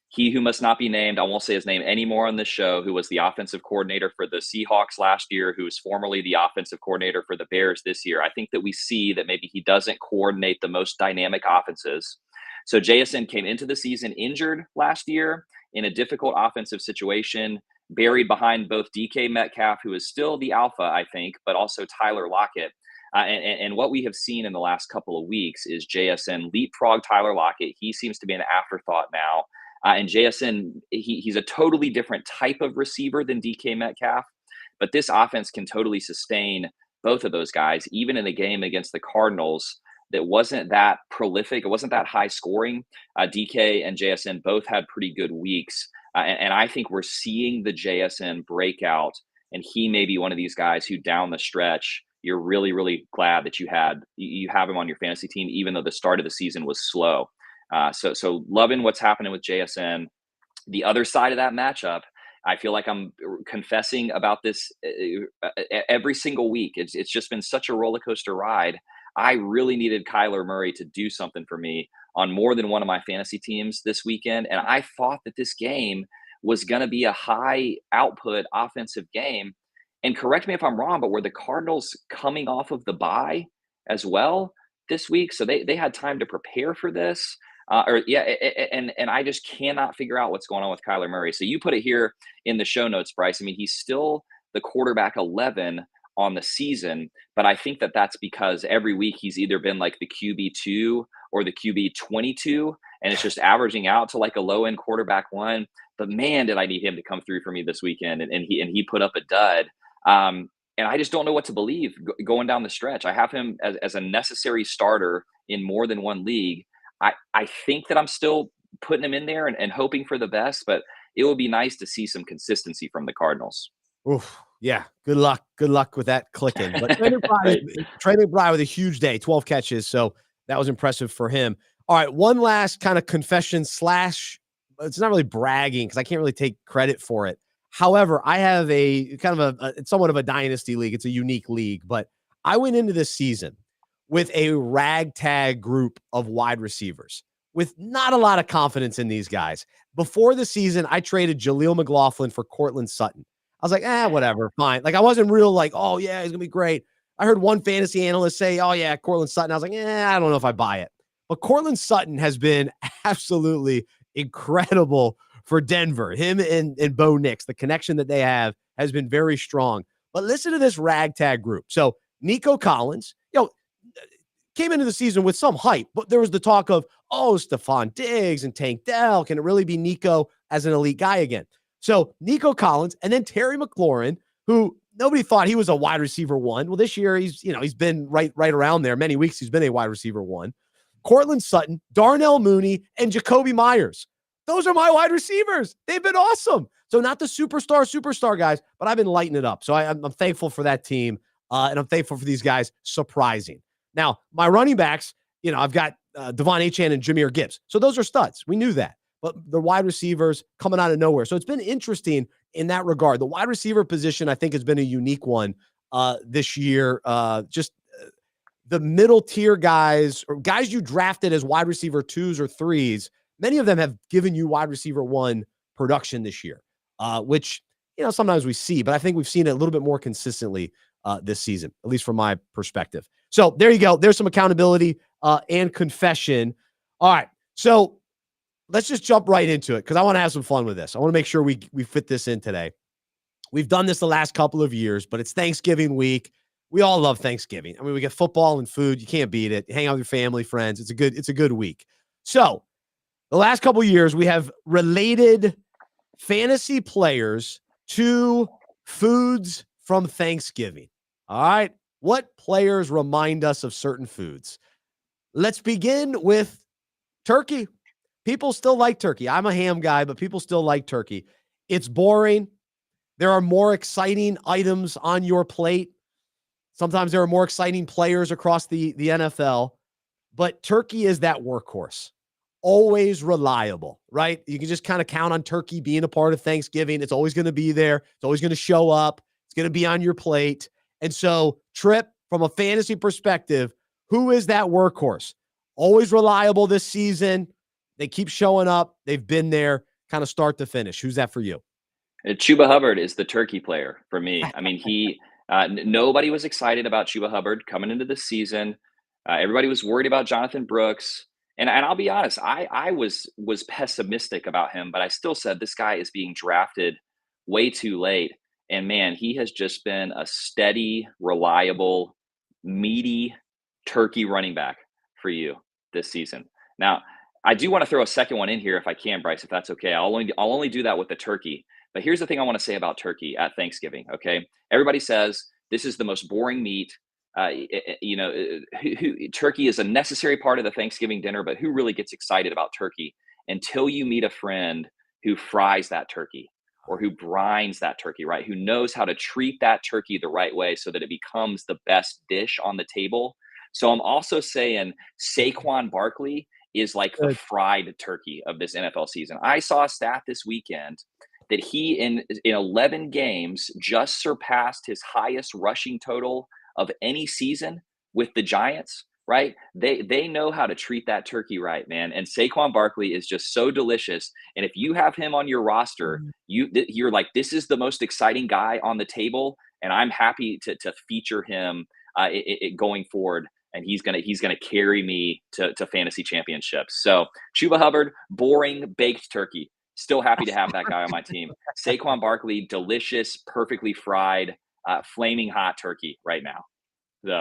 he who must not be named, I won't say his name anymore on this show, who was the offensive coordinator for the Seahawks last year, who was formerly the offensive coordinator for the Bears this year. I think that we see that maybe he doesn't coordinate the most dynamic offenses. So JSN came into the season injured last year in a difficult offensive situation, buried behind both DK Metcalf, who is still the alpha, I think, but also Tyler Lockett. And what we have seen in the last couple of weeks is JSN leapfrog Tyler Lockett. He seems to be an afterthought now. And JSN, he's a totally different type of receiver than DK Metcalf. But this offense can totally sustain both of those guys, even in a game against the Cardinals that wasn't that prolific. It wasn't that high scoring. DK and JSN both had pretty good weeks. And I think we're seeing the JSN breakout. And he may be one of these guys who down the stretch, you're really, really glad that you have him on your fantasy team, even though the start of the season was slow. So loving what's happening with JSN. The other side of that matchup, I feel like I'm confessing about this every single week. It's just been such a roller coaster ride. I really needed Kyler Murray to do something for me on more than one of my fantasy teams this weekend. And I thought that this game was going to be a high output offensive game. And correct me if I'm wrong, but were the Cardinals coming off of the bye as well this week? So they had time to prepare for this. And I just cannot figure out what's going on with Kyler Murray. So you put it here in the show notes, Bryce. I mean, he's still the quarterback 11 on the season, but I think that that's because every week he's either been like the QB2 or the QB22, and it's just averaging out to like a low end quarterback one. But man, did I need him to come through for me this weekend, and he put up a dud. And I just don't know what to believe going down the stretch. I have him as a necessary starter in more than one league. I think that I'm still putting him in there and hoping for the best, but it would be nice to see some consistency from the Cardinals. Oof. Yeah. Good luck. Good luck with that clicking. But Right. Trey McBride with a huge day, 12 catches. So that was impressive for him. All right. One last kind of confession / it's not really bragging because I can't really take credit for it. However, I have a kind of it's somewhat of a dynasty league. It's a unique league, but I went into this season with a ragtag group of wide receivers with not a lot of confidence in these guys. Before the season, I traded Jaleel McLaughlin for Cortland Sutton. I was like, whatever, fine. Like, I wasn't real like, oh, yeah, he's going to be great. I heard one fantasy analyst say, oh, yeah, Cortland Sutton. I was like, I don't know if I buy it. But Cortland Sutton has been absolutely incredible for Denver. Him and Bo Nix, the connection that they have has been very strong. But listen to this ragtag group. So Nico Collins, came into the season with some hype, but there was the talk of, Stephon Diggs and Tank Dell. Can it really be Nico as an elite guy again? So Nico Collins and then Terry McLaurin, who nobody thought he was a wide receiver one. Well, this year he's been right around there. Many weeks he's been a wide receiver one. Cortland Sutton, Darnell Mooney, and Jacoby Myers. Those are my wide receivers. They've been awesome. So not the superstar guys, but I've been lighting it up. So I'm thankful for that team, and I'm thankful for these guys surprising. Now, my running backs, I've got Devon Achane and Jahmyr Gibbs. So those are studs. We knew that. But the wide receivers coming out of nowhere. So it's been interesting in that regard. The wide receiver position, I think, has been a unique one this year. The middle tier guys or guys you drafted as wide receiver 2s or 3s, many of them have given you wide receiver 1 production this year, which, sometimes we see, but I think we've seen it a little bit more consistently this season, at least from my perspective. So there you go. There's some accountability and confession. All right. So let's just jump right into it because I want to have some fun with this. I want to make sure we fit this in today. We've done this the last couple of years, but it's Thanksgiving week. We all love Thanksgiving. I mean, we get football and food. You can't beat it. You hang out with your family, friends. It's a good week. So the last couple of years, we have related fantasy players to foods from Thanksgiving. All right. What players remind us of certain foods? Let's begin with turkey. People still like turkey. I'm a ham guy, but people still like turkey. It's boring. There are more exciting items on your plate. Sometimes there are more exciting players across the NFL, but turkey is that workhorse. Always reliable, right? You can just kind of count on turkey being a part of Thanksgiving. It's always going to be there. It's always going to show up. It's going to be on your plate. And so, Trip, from a fantasy perspective, who is that workhorse? Always reliable this season. They keep showing up. They've been there kind of start to finish. Who's that for you? Chuba Hubbard is the turkey player for me. I mean, nobody was excited about Chuba Hubbard coming into the season. Everybody was worried about Jonathan Brooks. And I'll be honest, I was pessimistic about him, but I still said this guy is being drafted way too late. And man, he has just been a steady, reliable, meaty turkey running back for you this season. Now, I do want to throw a second one in here if I can, Bryce, if that's okay. I'll only do that with the turkey. But here's the thing I want to say about turkey at Thanksgiving, okay? Everybody says this is the most boring meat. Turkey is a necessary part of the Thanksgiving dinner, but who really gets excited about turkey until you meet a friend who fries that turkey or who brines that turkey, right? Who knows how to treat that turkey the right way so that it becomes the best dish on the table. So I'm also saying Saquon Barkley is like the fried turkey of this NFL season. I saw a stat this weekend that he in 11 games just surpassed his highest rushing total of any season with the Giants, right? They know how to treat that turkey right, man. And Saquon Barkley is just so delicious. And if you have him on your roster, you're like, this is the most exciting guy on the table, and I'm happy to feature him going forward. And he's gonna carry me to fantasy championships. So Chuba Hubbard, boring baked turkey. Still happy to have that guy on my team. Saquon Barkley, delicious, perfectly fried. flaming hot turkey right now. So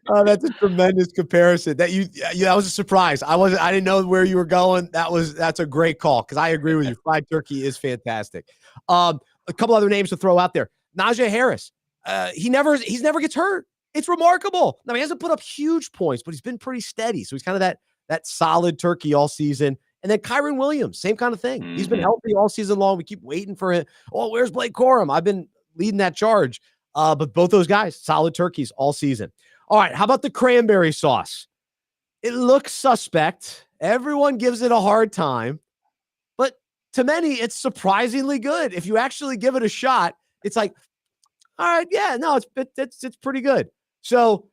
Oh, that's a tremendous comparison. That was a surprise. I didn't know where you were going. That's a great call because I agree with you. Fried turkey is fantastic. A couple other names to throw out there. Najee Harris. He's never gets hurt. It's remarkable. Now he hasn't put up huge points, but he's been pretty steady. So he's kind of that solid turkey all season. And then Kyron Williams, same kind of thing. Mm-hmm. He's been healthy all season long. We keep waiting for him. Oh, where's Blake Corum? I've been leading that charge. But both those guys, solid turkeys all season. All right, how about the cranberry sauce? It looks suspect. Everyone gives it a hard time. But to many, it's surprisingly good. If you actually give it a shot, it's like, all right, yeah, no, it's pretty good. So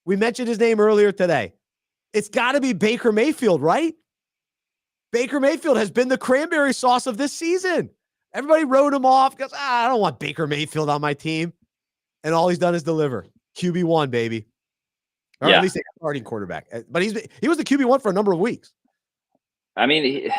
we mentioned his name earlier today. It's got to be Baker Mayfield, right? Baker Mayfield has been the cranberry sauce of this season. Everybody wrote him off because I don't want Baker Mayfield on my team. And all he's done is deliver. QB1, baby. Or at least a starting quarterback. But he was the QB1 for a number of weeks. I mean,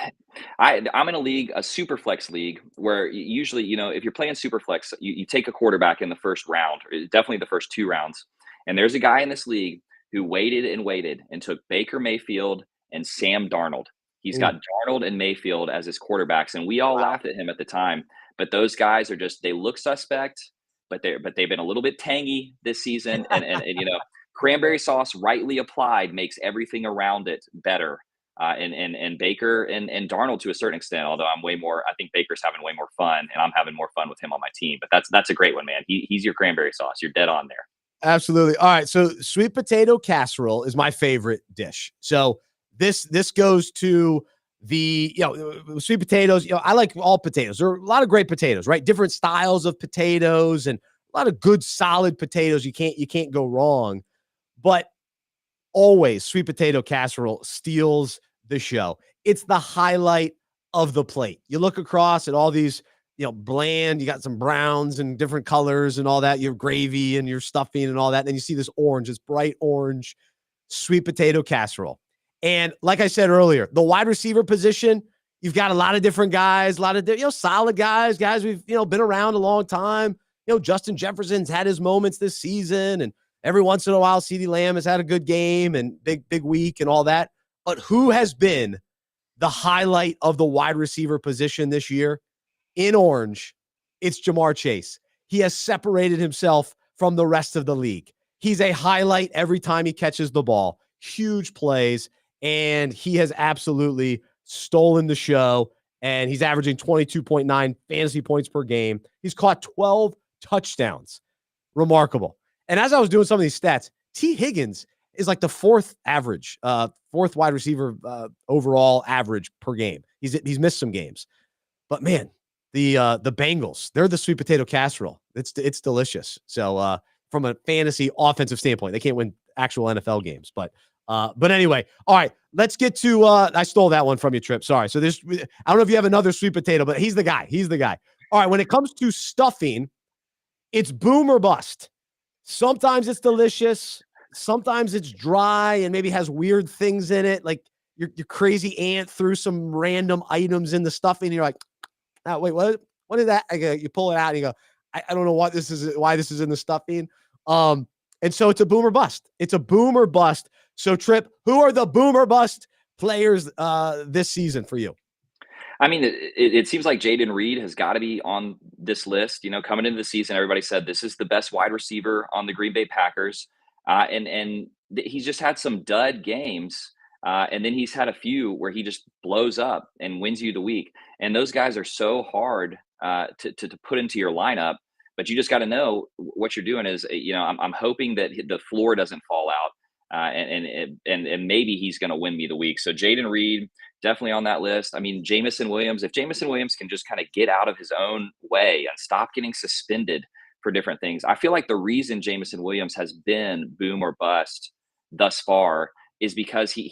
I'm in a super flex league where usually, if you're playing super flex, you take a quarterback in the first round, or definitely the first 2 rounds. And there's a guy in this league who waited and took Baker Mayfield and Sam Darnold. He's got Darnold and Mayfield as his quarterbacks. And we all laughed at him at the time. But those guys are they look suspect. But they've been a little bit tangy this season, and cranberry sauce rightly applied makes everything around it better. And Baker and Darnold to a certain extent, although I think Baker's having way more fun, and I'm having more fun with him on my team. But that's a great one, man. He's your cranberry sauce. You're dead on there. Absolutely. All right, so sweet potato casserole is my favorite dish. So this goes to the sweet potatoes. I like all potatoes. There are a lot of great potatoes, right? Different styles of potatoes and a lot of good solid potatoes. You can't go wrong. But always sweet potato casserole steals the show. It's the highlight of the plate. You look across at all these bland, you got some browns and different colors and all that, your gravy and your stuffing and all that. And then you see this orange, this bright orange sweet potato casserole. And like I said earlier, the wide receiver position, you've got a lot of different guys, a lot of solid guys we've been around a long time. Justin Jefferson's had his moments this season, and every once in a while, CeeDee Lamb has had a good game and big week and all that. But who has been the highlight of the wide receiver position this year? In orange, it's Jamar Chase. He has separated himself from the rest of the league. He's a highlight every time he catches the ball. Huge plays. And he has absolutely stolen the show. And he's averaging 22.9 fantasy points per game. He's caught 12 touchdowns. Remarkable. And as I was doing some of these stats, T. Higgins is like the fourth wide receiver overall average per game. He's missed some games. But man, the Bengals, they're the sweet potato casserole. It's delicious. So from a fantasy offensive standpoint, they can't win actual NFL games, but anyway, all right, let's get to, I stole that one from you, Trip. Sorry. So I don't know if you have another sweet potato, but he's the guy. All right. When it comes to stuffing, it's boom or bust. Sometimes it's delicious. Sometimes it's dry and maybe has weird things in it. Like your crazy aunt threw some random items in the stuffing. And you're like, oh, wait, what is that? You pull it out and you go, I don't know why this is in the stuffing. And so it's a boom or bust. It's a boom or bust. So Trip, who are the boom or bust players this season for you? I mean, it seems like Jaden Reed has got to be on this list. Coming into the season, everybody said this is the best wide receiver on the Green Bay Packers. And he's just had some dud games. And then he's had a few where he just blows up and wins you the week. And those guys are so hard to put into your lineup. But you just got to know what you're doing is, I'm hoping that the floor doesn't fall out. And maybe he's going to win me the week. So Jaden Reed, definitely on that list. I mean, Jameson Williams, if Jameson Williams can just kind of get out of his own way and stop getting suspended for different things. I feel like the reason Jameson Williams has been boom or bust thus far is because he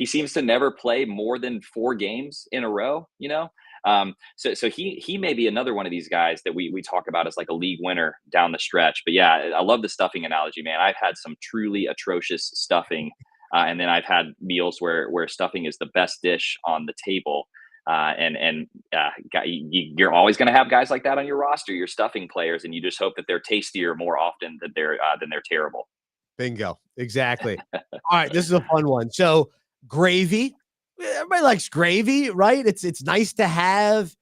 seems to never play more than 4 games in a row, So he may be another one of these guys that we talk about as like a league winner down the stretch. But yeah, I love the stuffing analogy, man. I've had some truly atrocious stuffing. And then I've had meals where stuffing is the best dish on the table. You're always going to have guys like that on your roster. You're stuffing players, and you just hope that they're tastier more often than they're terrible. Bingo. Exactly. All right. This is a fun one. So gravy. Everybody likes gravy, right? It's nice to have,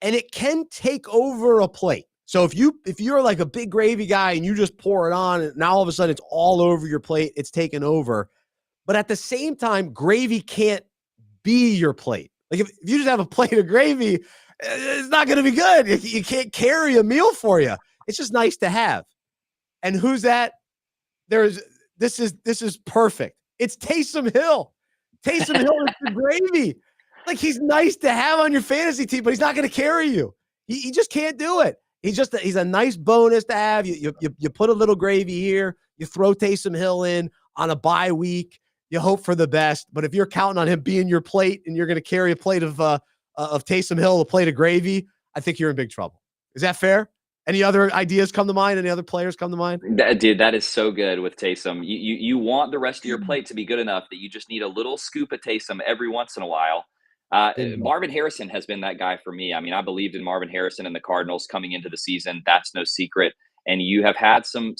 and it can take over a plate. So if you're like a big gravy guy and you just pour it on, and now all of a sudden it's all over your plate, it's taken over. But at the same time, gravy can't be your plate. Like if you just have a plate of gravy, it's not going to be good. You can't carry a meal for you. It's just nice to have. And who's that? This is perfect. It's Taysom Hill. Taysom Hill is the gravy. Like he's nice to have on your fantasy team, but he's not going to carry you. He just can't do it. He's a nice bonus to have. You put a little gravy here. You throw Taysom Hill in on a bye week. You hope for the best. But if you're counting on him being your plate and you're going to carry a plate of Taysom Hill, a plate of gravy, I think you're in big trouble. Is that fair? Any other ideas come to mind? Any other players come to mind? Dude, that is so good with Taysom. You want the rest of your plate to be good enough that you just need a little scoop of Taysom every once in a while. Marvin Harrison has been that guy for me. I mean, I believed in Marvin Harrison and the Cardinals coming into the season. That's no secret. And you have had some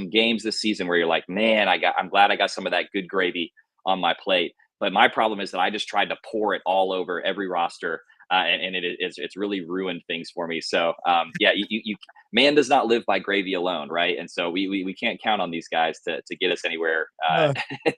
games this season where you're like, man, I'm glad I got some of that good gravy on my plate. But my problem is that I just tried to pour it all over every roster, and it's really ruined things for me. So you man does not live by gravy alone, right? And so we can't count on these guys to get us anywhere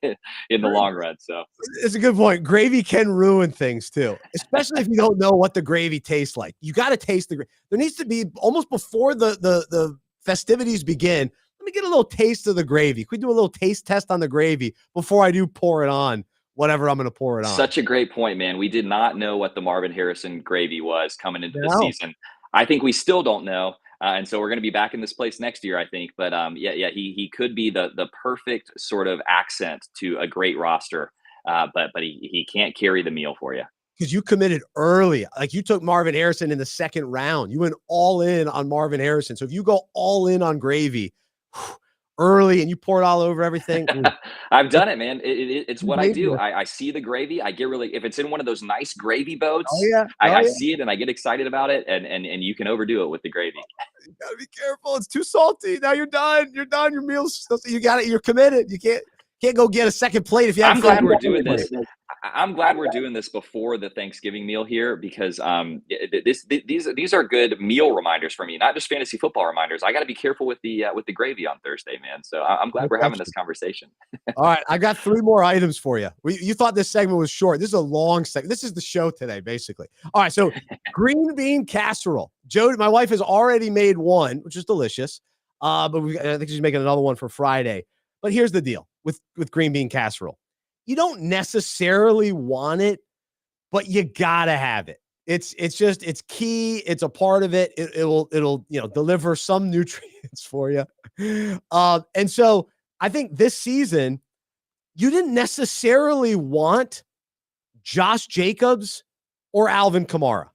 in the long run. So it's a good point. Gravy can ruin things too, especially if you don't know what the gravy tastes like. You got to taste the gravy. There needs to be almost before the festivities begin. Let me get a little taste of the gravy. Could we do a little taste test on the gravy before I do pour it on whatever I'm going to pour it on? Such a great point, man. We did not know what the Marvin Harrison gravy was coming into the season. I think we still don't know. And so we're going to be back in this place next year, I think. But he could be the perfect sort of accent to a great roster. But he can't carry the meal for you. Because you committed early. Like you took Marvin Harrison in the second round. You went all in on Marvin Harrison. So if you go all in on gravy early and you pour it all over everything. I've done it, man. It's what I do. I see the gravy. I get really, if it's in one of those nice gravy boats, I see it and I get excited about it. And you can overdo it with the gravy. You gotta be careful. It's too salty. Now you're done. You're done. Your meal's, you got it. You're committed. You can't go get a second plate if you have. I'm glad we're doing this. I'm glad we're doing this before the Thanksgiving meal here because these are good meal reminders for me, not just fantasy football reminders. I got to be careful with the gravy on Thursday, man. So I'm glad we're having this conversation. All right, I got 3 more items for you. You thought this segment was short. This is a long segment. This is the show today, basically. All right, so green bean casserole. Jody, my wife has already made one, which is delicious. But I think she's making another one for Friday. But here's the deal with green bean casserole. You don't necessarily want it, but you gotta have it. It's key. It's a part of it. It'll deliver some nutrients for you. And so I think this season you didn't necessarily want Josh Jacobs or Alvin Kamara.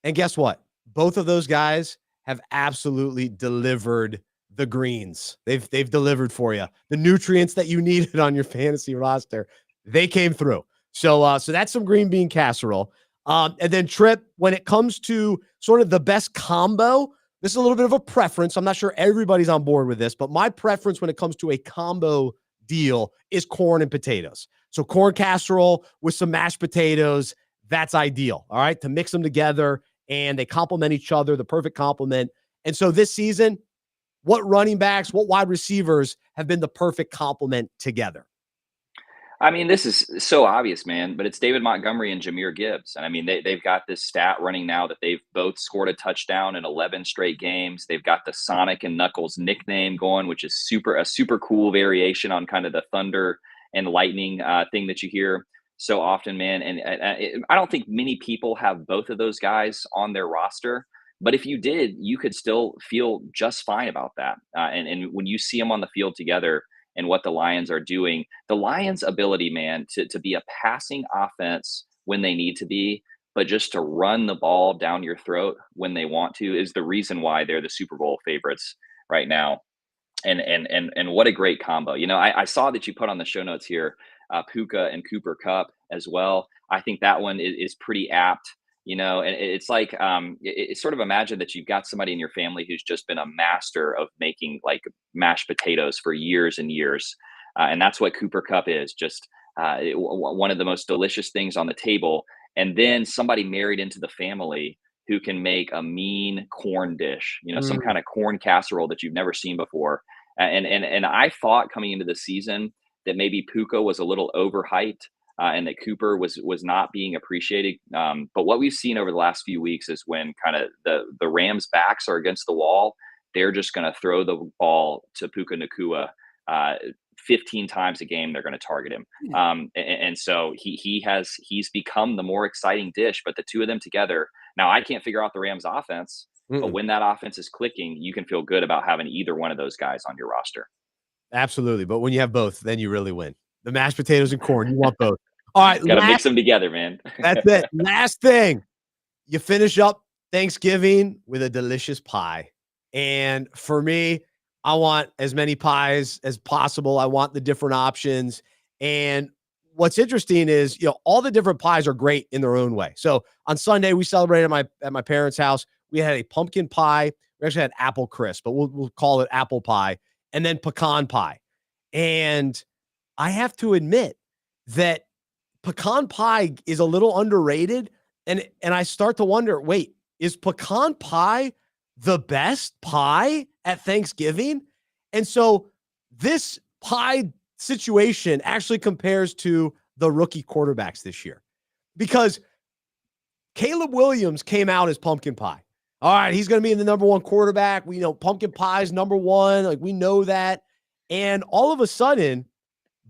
And guess what? Both of those guys have absolutely delivered the greens. They've delivered for you. The nutrients that you needed on your fantasy roster, they came through. So that's some green bean casserole. And then Trip, when it comes to sort of the best combo, this is a little bit of a preference. I'm not sure everybody's on board with this, but my preference when it comes to a combo deal is corn and potatoes. So corn casserole with some mashed potatoes, that's ideal. All right. To mix them together and they complement each other, the perfect complement. And so this season, what running backs, what wide receivers have been the perfect complement together? I mean, this is so obvious, man, but it's David Montgomery and Jahmyr Gibbs. And I mean, they've got this stat running now that they've both scored a touchdown in 11 straight games. They've got the Sonic and Knuckles nickname going, which is a super cool variation on kind of the thunder and lightning thing that you hear so often, man. And I don't think many people have both of those guys on their roster. But if you did, you could still feel just fine about that. And when you see them on the field together and what the Lions are doing, the Lions' ability, man, to be a passing offense when they need to be, but just to run the ball down your throat when they want to is the reason why they're the Super Bowl favorites right now. And what a great combo. You know, I saw that you put on the show notes here Puka and Cooper Cup as well. I think that one is pretty apt. And it's like it's sort of imagine that you've got somebody in your family who's just been a master of making like mashed potatoes for years and years, and that's what Cooper Cup is. Just one of the most delicious things on the table, and then somebody married into the family who can make a mean corn dish, some kind of corn casserole that you've never seen before. And I thought coming into the season that maybe Puka was a little overhyped, and that Cooper was not being appreciated. But what we've seen over the last few weeks is when kind of the Rams' backs are against the wall, they're just going to throw the ball to Puka Nacua 15 times a game. They're going to target him, and so he's become the more exciting dish. But the two of them together, now I can't figure out the Rams' offense, but when that offense is clicking, you can feel good about having either one of those guys on your roster. Absolutely, but when you have both, then you really win. The mashed potatoes and corn, you want both. All right, got to mix them together, man. That's it. Last thing, you finish up Thanksgiving with a delicious pie. And for me, I want as many pies as possible. I want the different options. And what's interesting is, all the different pies are great in their own way. So on Sunday, we celebrated at my parents' house. We had a pumpkin pie. We actually had apple crisp, but we'll call it apple pie, and then pecan pie. And I have to admit that pecan pie is a little underrated. And I start to wonder, wait, is pecan pie the best pie at Thanksgiving? And so this pie situation actually compares to the rookie quarterbacks this year, because Caleb Williams came out as pumpkin pie. All right, he's going to be the number one quarterback. We know pumpkin pie is number one. Like, we know that. And all of a sudden,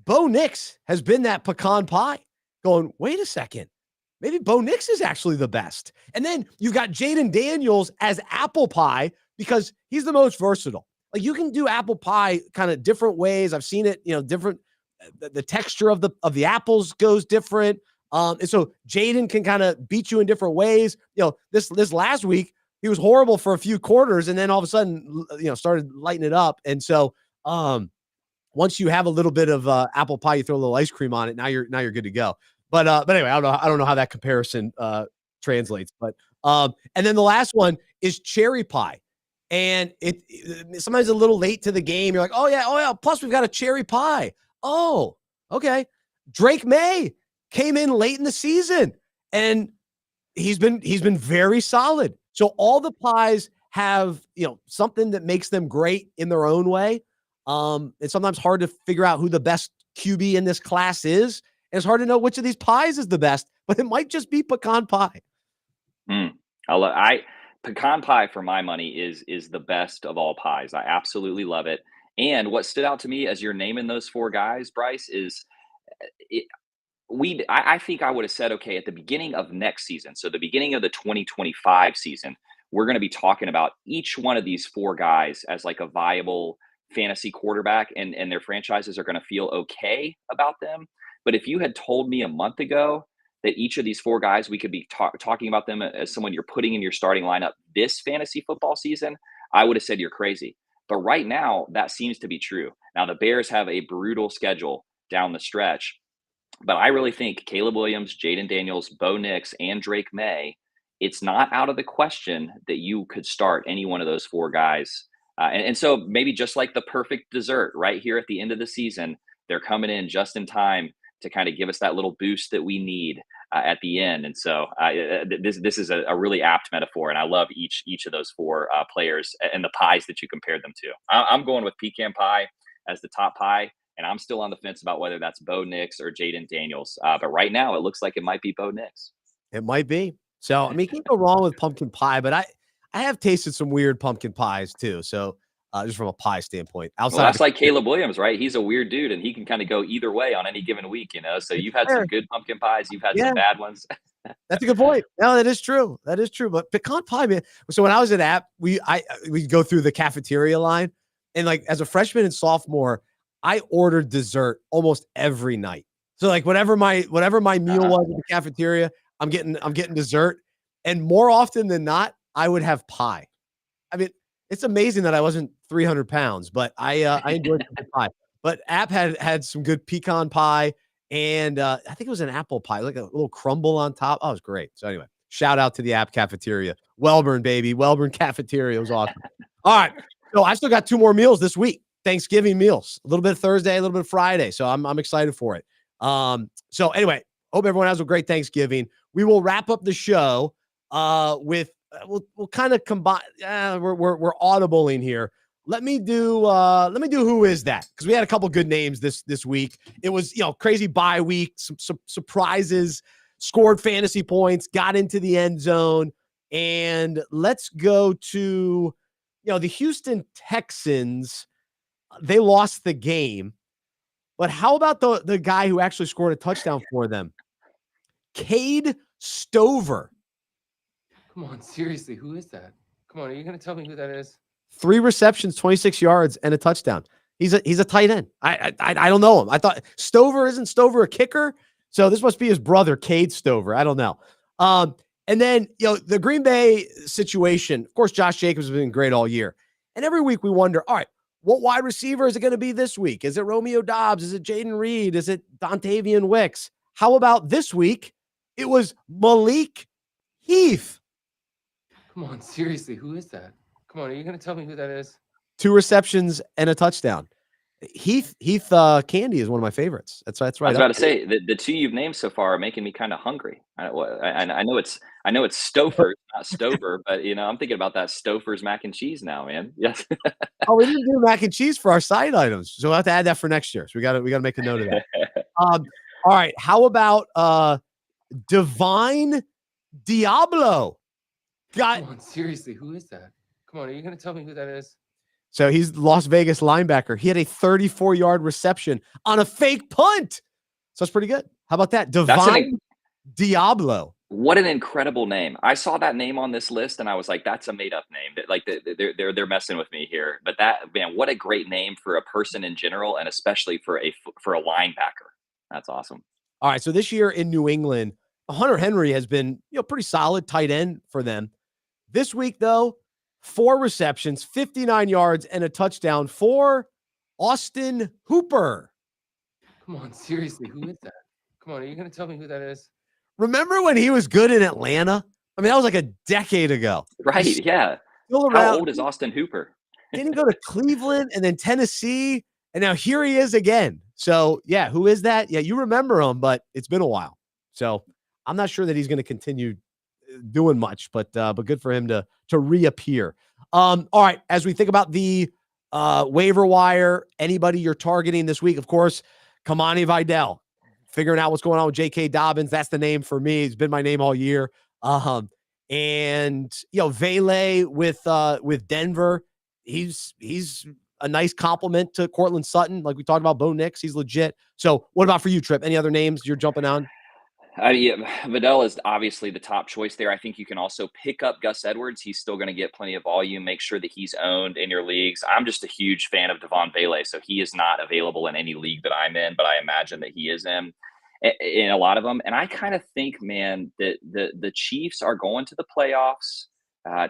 Bo Nix has been that pecan pie, going, wait a second, maybe Bo Nix is actually the best. And then you've got Jaden Daniels as apple pie because he's the most versatile. Like, you can do apple pie kind of different ways. I've seen it, different. The texture of the apples goes different. And so Jaden can kind of beat you in different ways. This last week, he was horrible for a few quarters, and then all of a sudden, started lighting it up. And so, once you have a little bit of apple pie, you throw a little ice cream on it. Now you're good to go. But anyway, I don't know how that comparison translates. But and then the last one is cherry pie, and it sometimes a little late to the game. You're like, oh yeah. Plus we've got a cherry pie. Oh, okay. Drake May came in late in the season, and he's been very solid. So all the pies have, something that makes them great in their own way. It's sometimes hard to figure out who the best QB in this class is. And it's hard to know which of these pies is the best, but it might just be pecan pie. Pecan pie, for my money, is the best of all pies. I absolutely love it. And what stood out to me as you're naming those four guys, Bryce, is I think I would have said, okay, at the beginning of next season, so the beginning of the 2025 season, we're going to be talking about each one of these four guys as like a viable fantasy quarterback, and their franchises are going to feel okay about them. But if you had told me a month ago that each of these four guys, we could be talking about them as someone you're putting in your starting lineup this fantasy football season, I would have said you're crazy. But right now, that seems to be true. Now, the Bears have a brutal schedule down the stretch, but I really think Caleb Williams, Jaden Daniels, Bo Nix, and Drake May, it's not out of the question that you could start any one of those four guys. And so maybe just like the perfect dessert right here at the end of the season, they're coming in just in time to kind of give us that little boost that we need at the end. And so this is a really apt metaphor, and I love each of those four players and the pies that you compared them to. I'm going with pecan pie as the top pie, and I'm still on the fence about whether that's Bo Nix or Jaden Daniels. But right now, it looks like it might be Bo Nix. It might be. So, I mean, you can't go wrong with pumpkin pie, but I have tasted some weird pumpkin pies too. So just from a pie standpoint, outside, that's like Caleb Williams, right? He's a weird dude, and he can kind of go either way on any given week, So you've had some good pumpkin pies, you've had some bad ones. That's a good point. No, that is true. That is true. But pecan pie, man. So when I was at App, we go through the cafeteria line, and like as a freshman and sophomore, I ordered dessert almost every night. So like whatever my meal was at the cafeteria, I'm getting dessert, and more often than not, I would have pie. I mean, it's amazing that I wasn't 300 pounds, but I enjoyed the pie. But App had some good pecan pie, and I think it was an apple pie, like a little crumble on top. Oh, it was great. So anyway, shout out to the app cafeteria. Wellburn, baby. Wellburn cafeteria was awesome. All right. So I still got 2 more meals this week. Thanksgiving meals. A little bit of Thursday, a little bit of Friday. So I'm excited for it. So anyway, hope everyone has a great Thanksgiving. We will wrap up the show with we'll kind of combine. We're audibling here. Let me do who is that? Because we had a couple good names this week. It was crazy bye week, some surprises, scored fantasy points, got into the end zone, and let's go to the Houston Texans. They lost the game, but how about the guy who actually scored a touchdown for them? Cade Stover. Come on, seriously, who is that? Come on, are you going to tell me who that is? 3 receptions, 26 yards, and a touchdown. He's a tight end. I don't know him. I thought isn't Stover a kicker? So this must be his brother, Cade Stover. I don't know. And then the Green Bay situation. Of course, Josh Jacobs has been great all year. And every week we wonder, all right, what wide receiver is it going to be this week? Is it Romeo Doubs? Is it Jaden Reed? Is it Dontavian Wicks? How about this week? It was Malik Heath. Come on, seriously, who is that? Come on, are you going to tell me who that is? 2 receptions and a touchdown. Heath Candy is one of my favorites. That's right. I was about to say the 2 you've named so far are making me kind of hungry. I know it's Stouffer, not Stover, but I'm thinking about that Stouffer's mac and cheese now, man. Yes. Oh, we didn't do mac and cheese for our side items, so we'll have to add that for next year. So we got to make a note of that. All right. How about Divine Diablo? Come on, seriously, who is that? Come on, are you going to tell me who that is? So he's the Las Vegas linebacker. He had a 34-yard reception on a fake punt. So that's pretty good. How about that? Divine Diablo. What an incredible name. I saw that name on this list and I was like, that's a made up name. Like they're messing with me here. But what a great name for a person in general, and especially for a linebacker. That's awesome. All right. So this year in New England, Hunter Henry has been, pretty solid tight end for them. This week though, 4 receptions, 59 yards, and a touchdown for Austin Hooper. Come on, seriously, who is that? Come on, are you going to tell me who that is? Remember when he was good in Atlanta? I mean, that was like a decade ago. Right, yeah. Still around. How old is Austin Hooper? Didn't he go to Cleveland and then Tennessee? And now here he is again. So, yeah, who is that? Yeah, you remember him, but it's been a while. So I'm not sure that he's going to continue doing much, but good for him to reappear. All right, as we think about the waiver wire, anybody you're targeting this week, of course, Kamani Vidal, figuring out what's going on with J.K. Dobbins. That's the name for me. It's been my name all year. And Vele with Denver, he's a nice compliment to Cortland Sutton. Like we talked about, Bo Nix, he's legit. So what about for you, Tripp? Any other names you're jumping on? Vidal is obviously the top choice there. I think you can also pick up Gus Edwards. He's still going to get plenty of volume. Make sure that he's owned in your leagues. I'm just a huge fan of Devon Vele, so he is not available in any league that I'm in, but I imagine that he is in a lot of them. And I kind of think, man, that the Chiefs are going to the playoffs.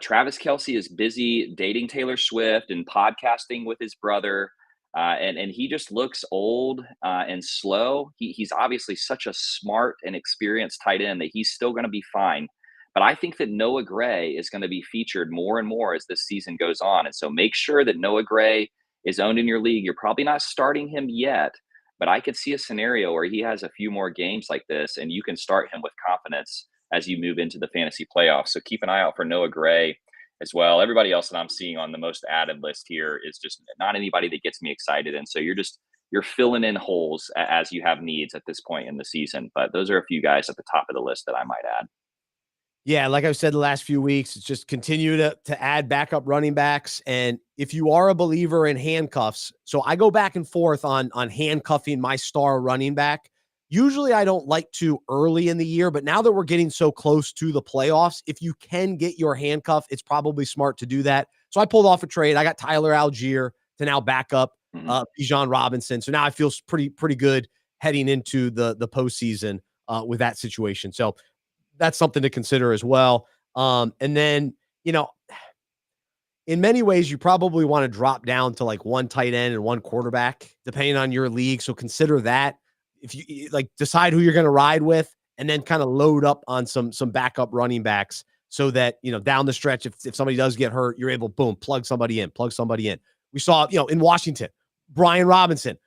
Travis Kelce is busy dating Taylor Swift and podcasting with his brother. And he just looks old and slow. He's obviously such a smart and experienced tight end that he's still going to be fine. But I think that Noah Gray is going to be featured more and more as this season goes on. And so make sure that Noah Gray is owned in your league. You're probably not starting him yet, but I could see a scenario where he has a few more games like this and you can start him with confidence as you move into the fantasy playoffs. So keep an eye out for Noah Gray as well. Everybody else that I'm seeing on the most added list here is just not anybody that gets me excited. And so you're filling in holes as you have needs at this point in the season. But those are a few guys at the top of the list that I might add. Yeah, like I've said the last few weeks, it's just continue to add backup running backs. And if you are a believer in handcuffs, so I go back and forth on handcuffing my star running back. Usually I don't like to early in the year, but now that we're getting so close to the playoffs, if you can get your handcuff, it's probably smart to do that. So I pulled off a trade. I got Tyler Algier to now back up Bijan Robinson. So now I feel pretty good heading into the postseason with that situation. So that's something to consider as well. And then, in many ways, you probably want to drop down to like one tight end and one quarterback, depending on your league. So consider that. if you like decide who you're going to ride with, and then kind of load up on some backup running backs so that, down the stretch, if somebody does get hurt, you're able, boom, plug somebody in. We saw, in Washington, Brian Robinson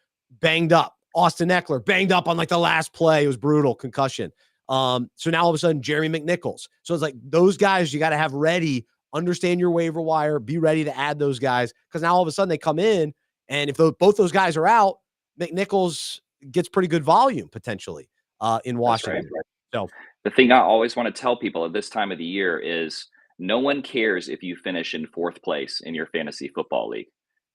banged up, Austin Eckler banged up on like the last play. It was brutal, concussion. So now all of a sudden, Jerry McNichols. So it's like those guys you got to have ready, understand your waiver wire, be ready to add those guys, because now all of a sudden they come in, and if both those guys are out, McNichols gets pretty good volume potentially in Washington. Right. So the thing I always want to tell people at this time of the year is no one cares if you finish in 4th place in your fantasy football league,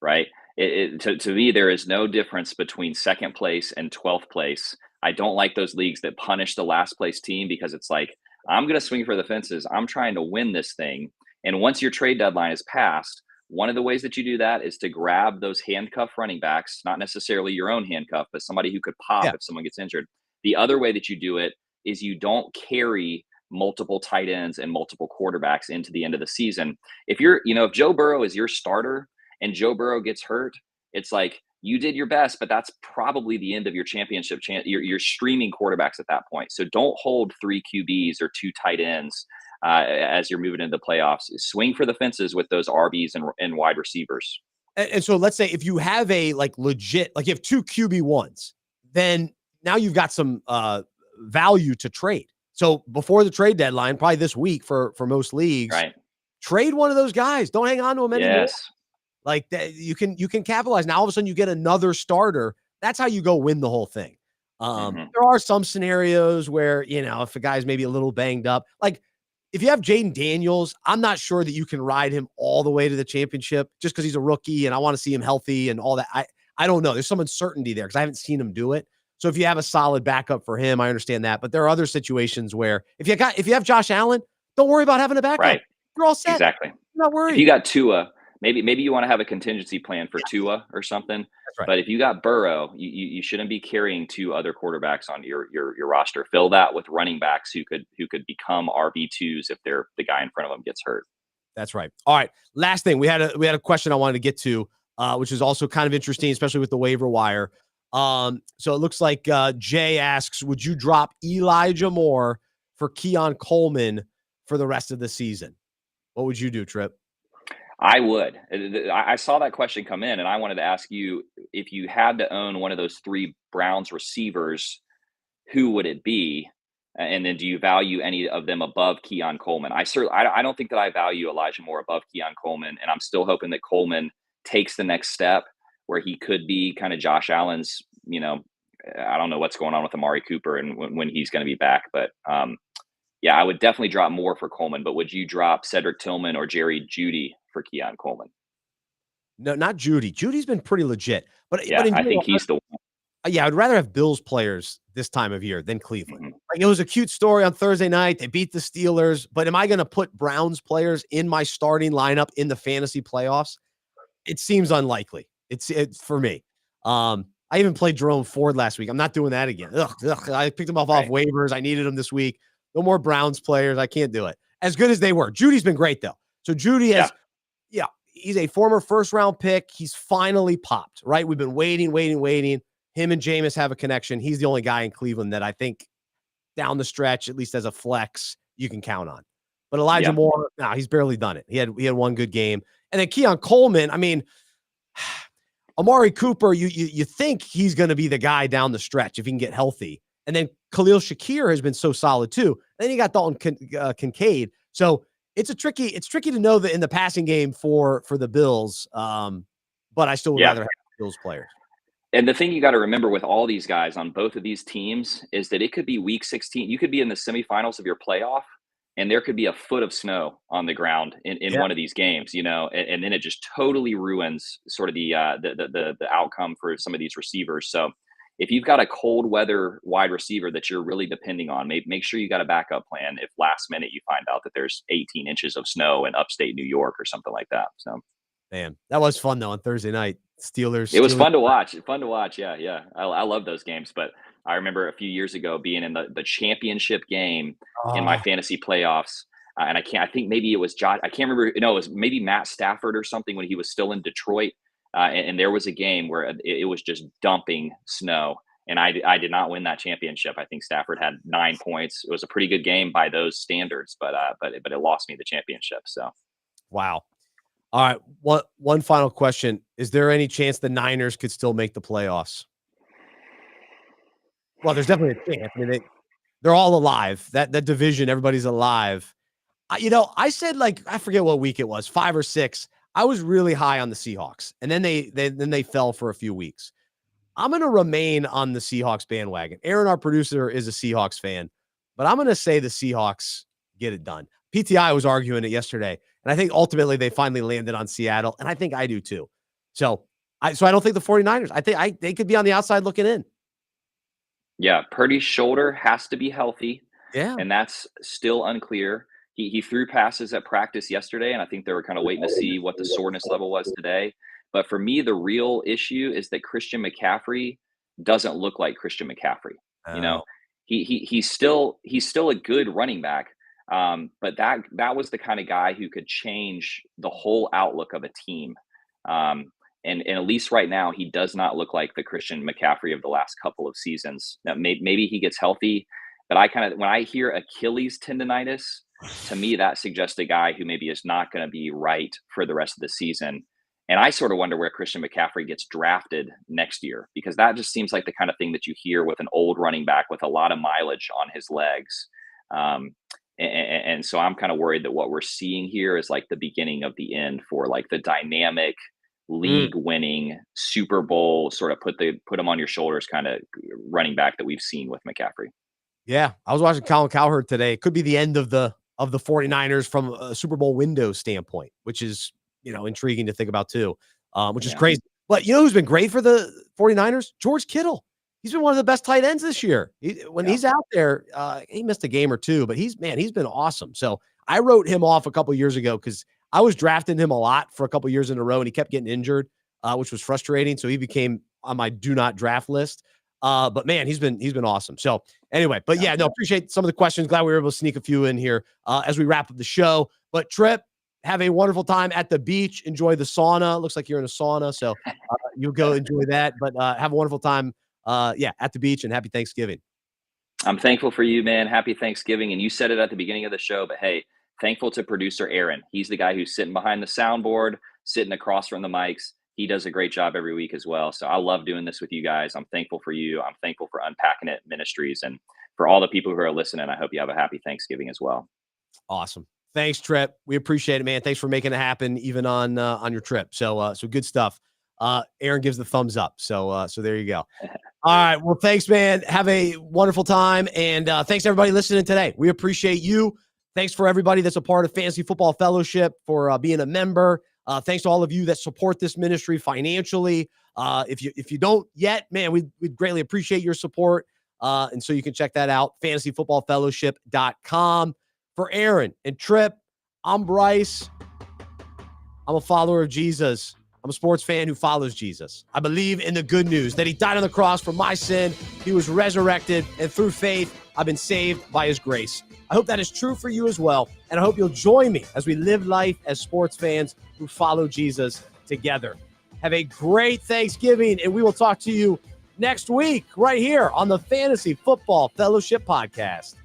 right? To me, there is no difference between 2nd place and 12th place. I don't like those leagues that punish the last place team, because it's like, I'm going to swing for the fences. I'm trying to win this thing. And once your trade deadline is passed, one of the ways that you do that is to grab those handcuff running backs, not necessarily your own handcuff, but somebody who could pop if someone gets injured. The other way that you do it is you don't carry multiple tight ends and multiple quarterbacks into the end of the season. If if Joe Burrow is your starter and Joe Burrow gets hurt, it's like you did your best, but that's probably the end of your championship chance. You're streaming quarterbacks at that point. So don't hold 3 QBs or 2 tight ends as you're moving into the playoffs. Swing for the fences with those RBs and wide receivers. And so let's say if you have a legit, you have 2 QB1s, then now you've got some value to trade. So before the trade deadline, probably this week for most leagues, right? Trade one of those guys. Don't hang on to them anymore. Yes. Like that, you can capitalize. Now all of a sudden you get another starter. That's how you go win the whole thing. There are some scenarios where, if a guy's maybe a little banged up, like if you have Jaden Daniels, I'm not sure that you can ride him all the way to the championship just because he's a rookie and I want to see him healthy and all that. I don't know. There's some uncertainty there because I haven't seen him do it. So if you have a solid backup for him, I understand that. But there are other situations where if you have Josh Allen, don't worry about having a backup. Right. You're all set. Exactly. You're not worried. If you got Tua, maybe you want to have a contingency plan for Tua or something. That's right. But if you got Burrow, you shouldn't be carrying 2 other quarterbacks on your roster. Fill that with running backs who could become RB2s if the guy in front of them gets hurt. That's right. All right. Last thing, we had a question I wanted to get to, which is also kind of interesting, especially with the waiver wire. So it looks like Jay asks, would you drop Elijah Moore for Keon Coleman for the rest of the season? What would you do, Trip? I would. I saw that question come in, and I wanted to ask you, if you had to own one of those 3 Browns receivers, who would it be? And then do you value any of them above Keon Coleman? I don't think that I value Elijah Moore above Keon Coleman, and I'm still hoping that Coleman takes the next step where he could be kind of Josh Allen's, I don't know what's going on with Amari Cooper and when he's going to be back, but yeah, I would definitely drop Moore for Coleman. But would you drop Cedric Tillman or Jerry Jeudy for Keon Coleman? No, not Jeudy. Jeudy's been pretty legit, but I think he's the one. Yeah, I'd rather have Bills players this time of year than Cleveland. Like, it was a cute story on Thursday night. They beat the Steelers, but am I going to put Browns players in my starting lineup in the fantasy playoffs? It seems unlikely. It's for me. I even played Jerome Ford last week. I'm not doing that again. I picked him off waivers. I needed him this week. No more Browns players. I can't do it. As good as they were. Judy's been great, though. So Jeudy has, he's a former first-round pick. He's finally popped, right? We've been waiting. Him and Jameis have a connection. He's the only guy in Cleveland that I think down the stretch, at least as a flex, you can count on. But Elijah Moore, he's barely done it. He had one good game. And then Keon Coleman, I mean, Amari Cooper, you think he's going to be the guy down the stretch if he can get healthy. And then Khalil Shakir has been so solid too. And then you got Dalton Kincaid. So it's tricky to know that in the passing game for the Bills. But I still would rather have Bills players. And the thing you got to remember with all these guys on both of these teams is that it could be week 16. You could be in the semifinals of your playoff, and there could be a foot of snow on the ground in one of these games, and then it just totally ruins sort of the outcome for some of these receivers. So if you've got a cold weather wide receiver that you're really depending on, make sure you got a backup plan if last minute you find out that there's 18 inches of snow in upstate New York or something like that. So, man, that was fun though on Thursday night. Steelers. It was fun to watch. Yeah. I love those games, but I remember a few years ago being in the championship game in my fantasy playoffs. And I think maybe it was Josh. I can't remember. No, it was maybe Matt Stafford or something when he was still in Detroit. And there was a game where it was just dumping snow. And I did not win that championship. I think Stafford had 9 points. It was a pretty good game by those standards, but it lost me the championship. So, wow. All right. One final question. Is there any chance the Niners could still make the playoffs? Well, there's definitely a chance. I mean, they're all alive. That division, everybody's alive. I said, like, I forget what week it was, 5 or 6. I was really high on the Seahawks, and then they fell for a few weeks. I'm going to remain on the Seahawks bandwagon. Aaron, our producer, is a Seahawks fan, but I'm going to say the Seahawks get it done. PTI was arguing it yesterday, and I think ultimately they finally landed on Seattle, and I think I do too. So I don't think the 49ers, I think they could be on the outside looking in. Yeah, Purdy's shoulder has to be healthy. Yeah. And that's still unclear. He threw passes at practice yesterday, and I think they were kind of waiting to see what the soreness level was today. But for me, the real issue is that Christian McCaffrey doesn't look like Christian McCaffrey. You know, he's still a good running back, but that was the kind of guy who could change the whole outlook of a team. And at least right now, he does not look like the Christian McCaffrey of the last couple of seasons. Now, maybe he gets healthy, but when I hear Achilles tendonitis, to me, that suggests a guy who maybe is not going to be right for the rest of the season. And I sort of wonder where Christian McCaffrey gets drafted next year, because that just seems like the kind of thing that you hear with an old running back with a lot of mileage on his legs. And so I'm kind of worried that what we're seeing here is like the beginning of the end for like the dynamic league winning Super Bowl sort of put them on your shoulders kind of running back that we've seen with McCaffrey. Yeah. I was watching Colin Cowherd today. It could be the end of the 49ers from a Super Bowl window standpoint, which is, intriguing to think about too, which is crazy. But who's been great for the 49ers? George Kittle. He's been one of the best tight ends this year. He's out there, he missed a game or two, but he's been awesome. So I wrote him off a couple years ago because I was drafting him a lot for a couple years in a row, and he kept getting injured, which was frustrating. So he became on my do not draft list. But man, he's been awesome. So anyway, but appreciate some of the questions. Glad we were able to sneak a few in here as we wrap up the show. But Trip, have a wonderful time at the beach. Enjoy the sauna. Looks like you're in a sauna, so you'll go enjoy that. But have a wonderful time, at the beach, and happy Thanksgiving. I'm thankful for you, man. Happy Thanksgiving. And you said it at the beginning of the show, but hey, thankful to producer Aaron. He's the guy who's sitting behind the soundboard, sitting across from the mics. He does a great job every week as well. So I love doing this with you guys. I'm thankful for you. I'm thankful for Unpacking It Ministries, and for all the people who are listening. I hope you have a happy Thanksgiving as well. Awesome. Thanks, Trip. We appreciate it, man. Thanks for making it happen, even on your trip. So good stuff. Aaron gives the thumbs up. So there you go. All right. Well, thanks, man. Have a wonderful time. And thanks everybody listening today. We appreciate you. Thanks for everybody that's a part of Fantasy Football Fellowship for being a member. Thanks to all of you that support this ministry financially. If you don't yet, man, we'd greatly appreciate your support. And so you can check that out, fantasyfootballfellowship.com. For Aaron and Trip, I'm Bryce. I'm a follower of Jesus. I'm a sports fan who follows Jesus. I believe in the good news that he died on the cross for my sin. He was resurrected, and through faith, I've been saved by his grace. I hope that is true for you as well, and I hope you'll join me as we live life as sports fans who follow Jesus together. Have a great Thanksgiving, and we will talk to you next week right here on the Fantasy Football Fellowship Podcast.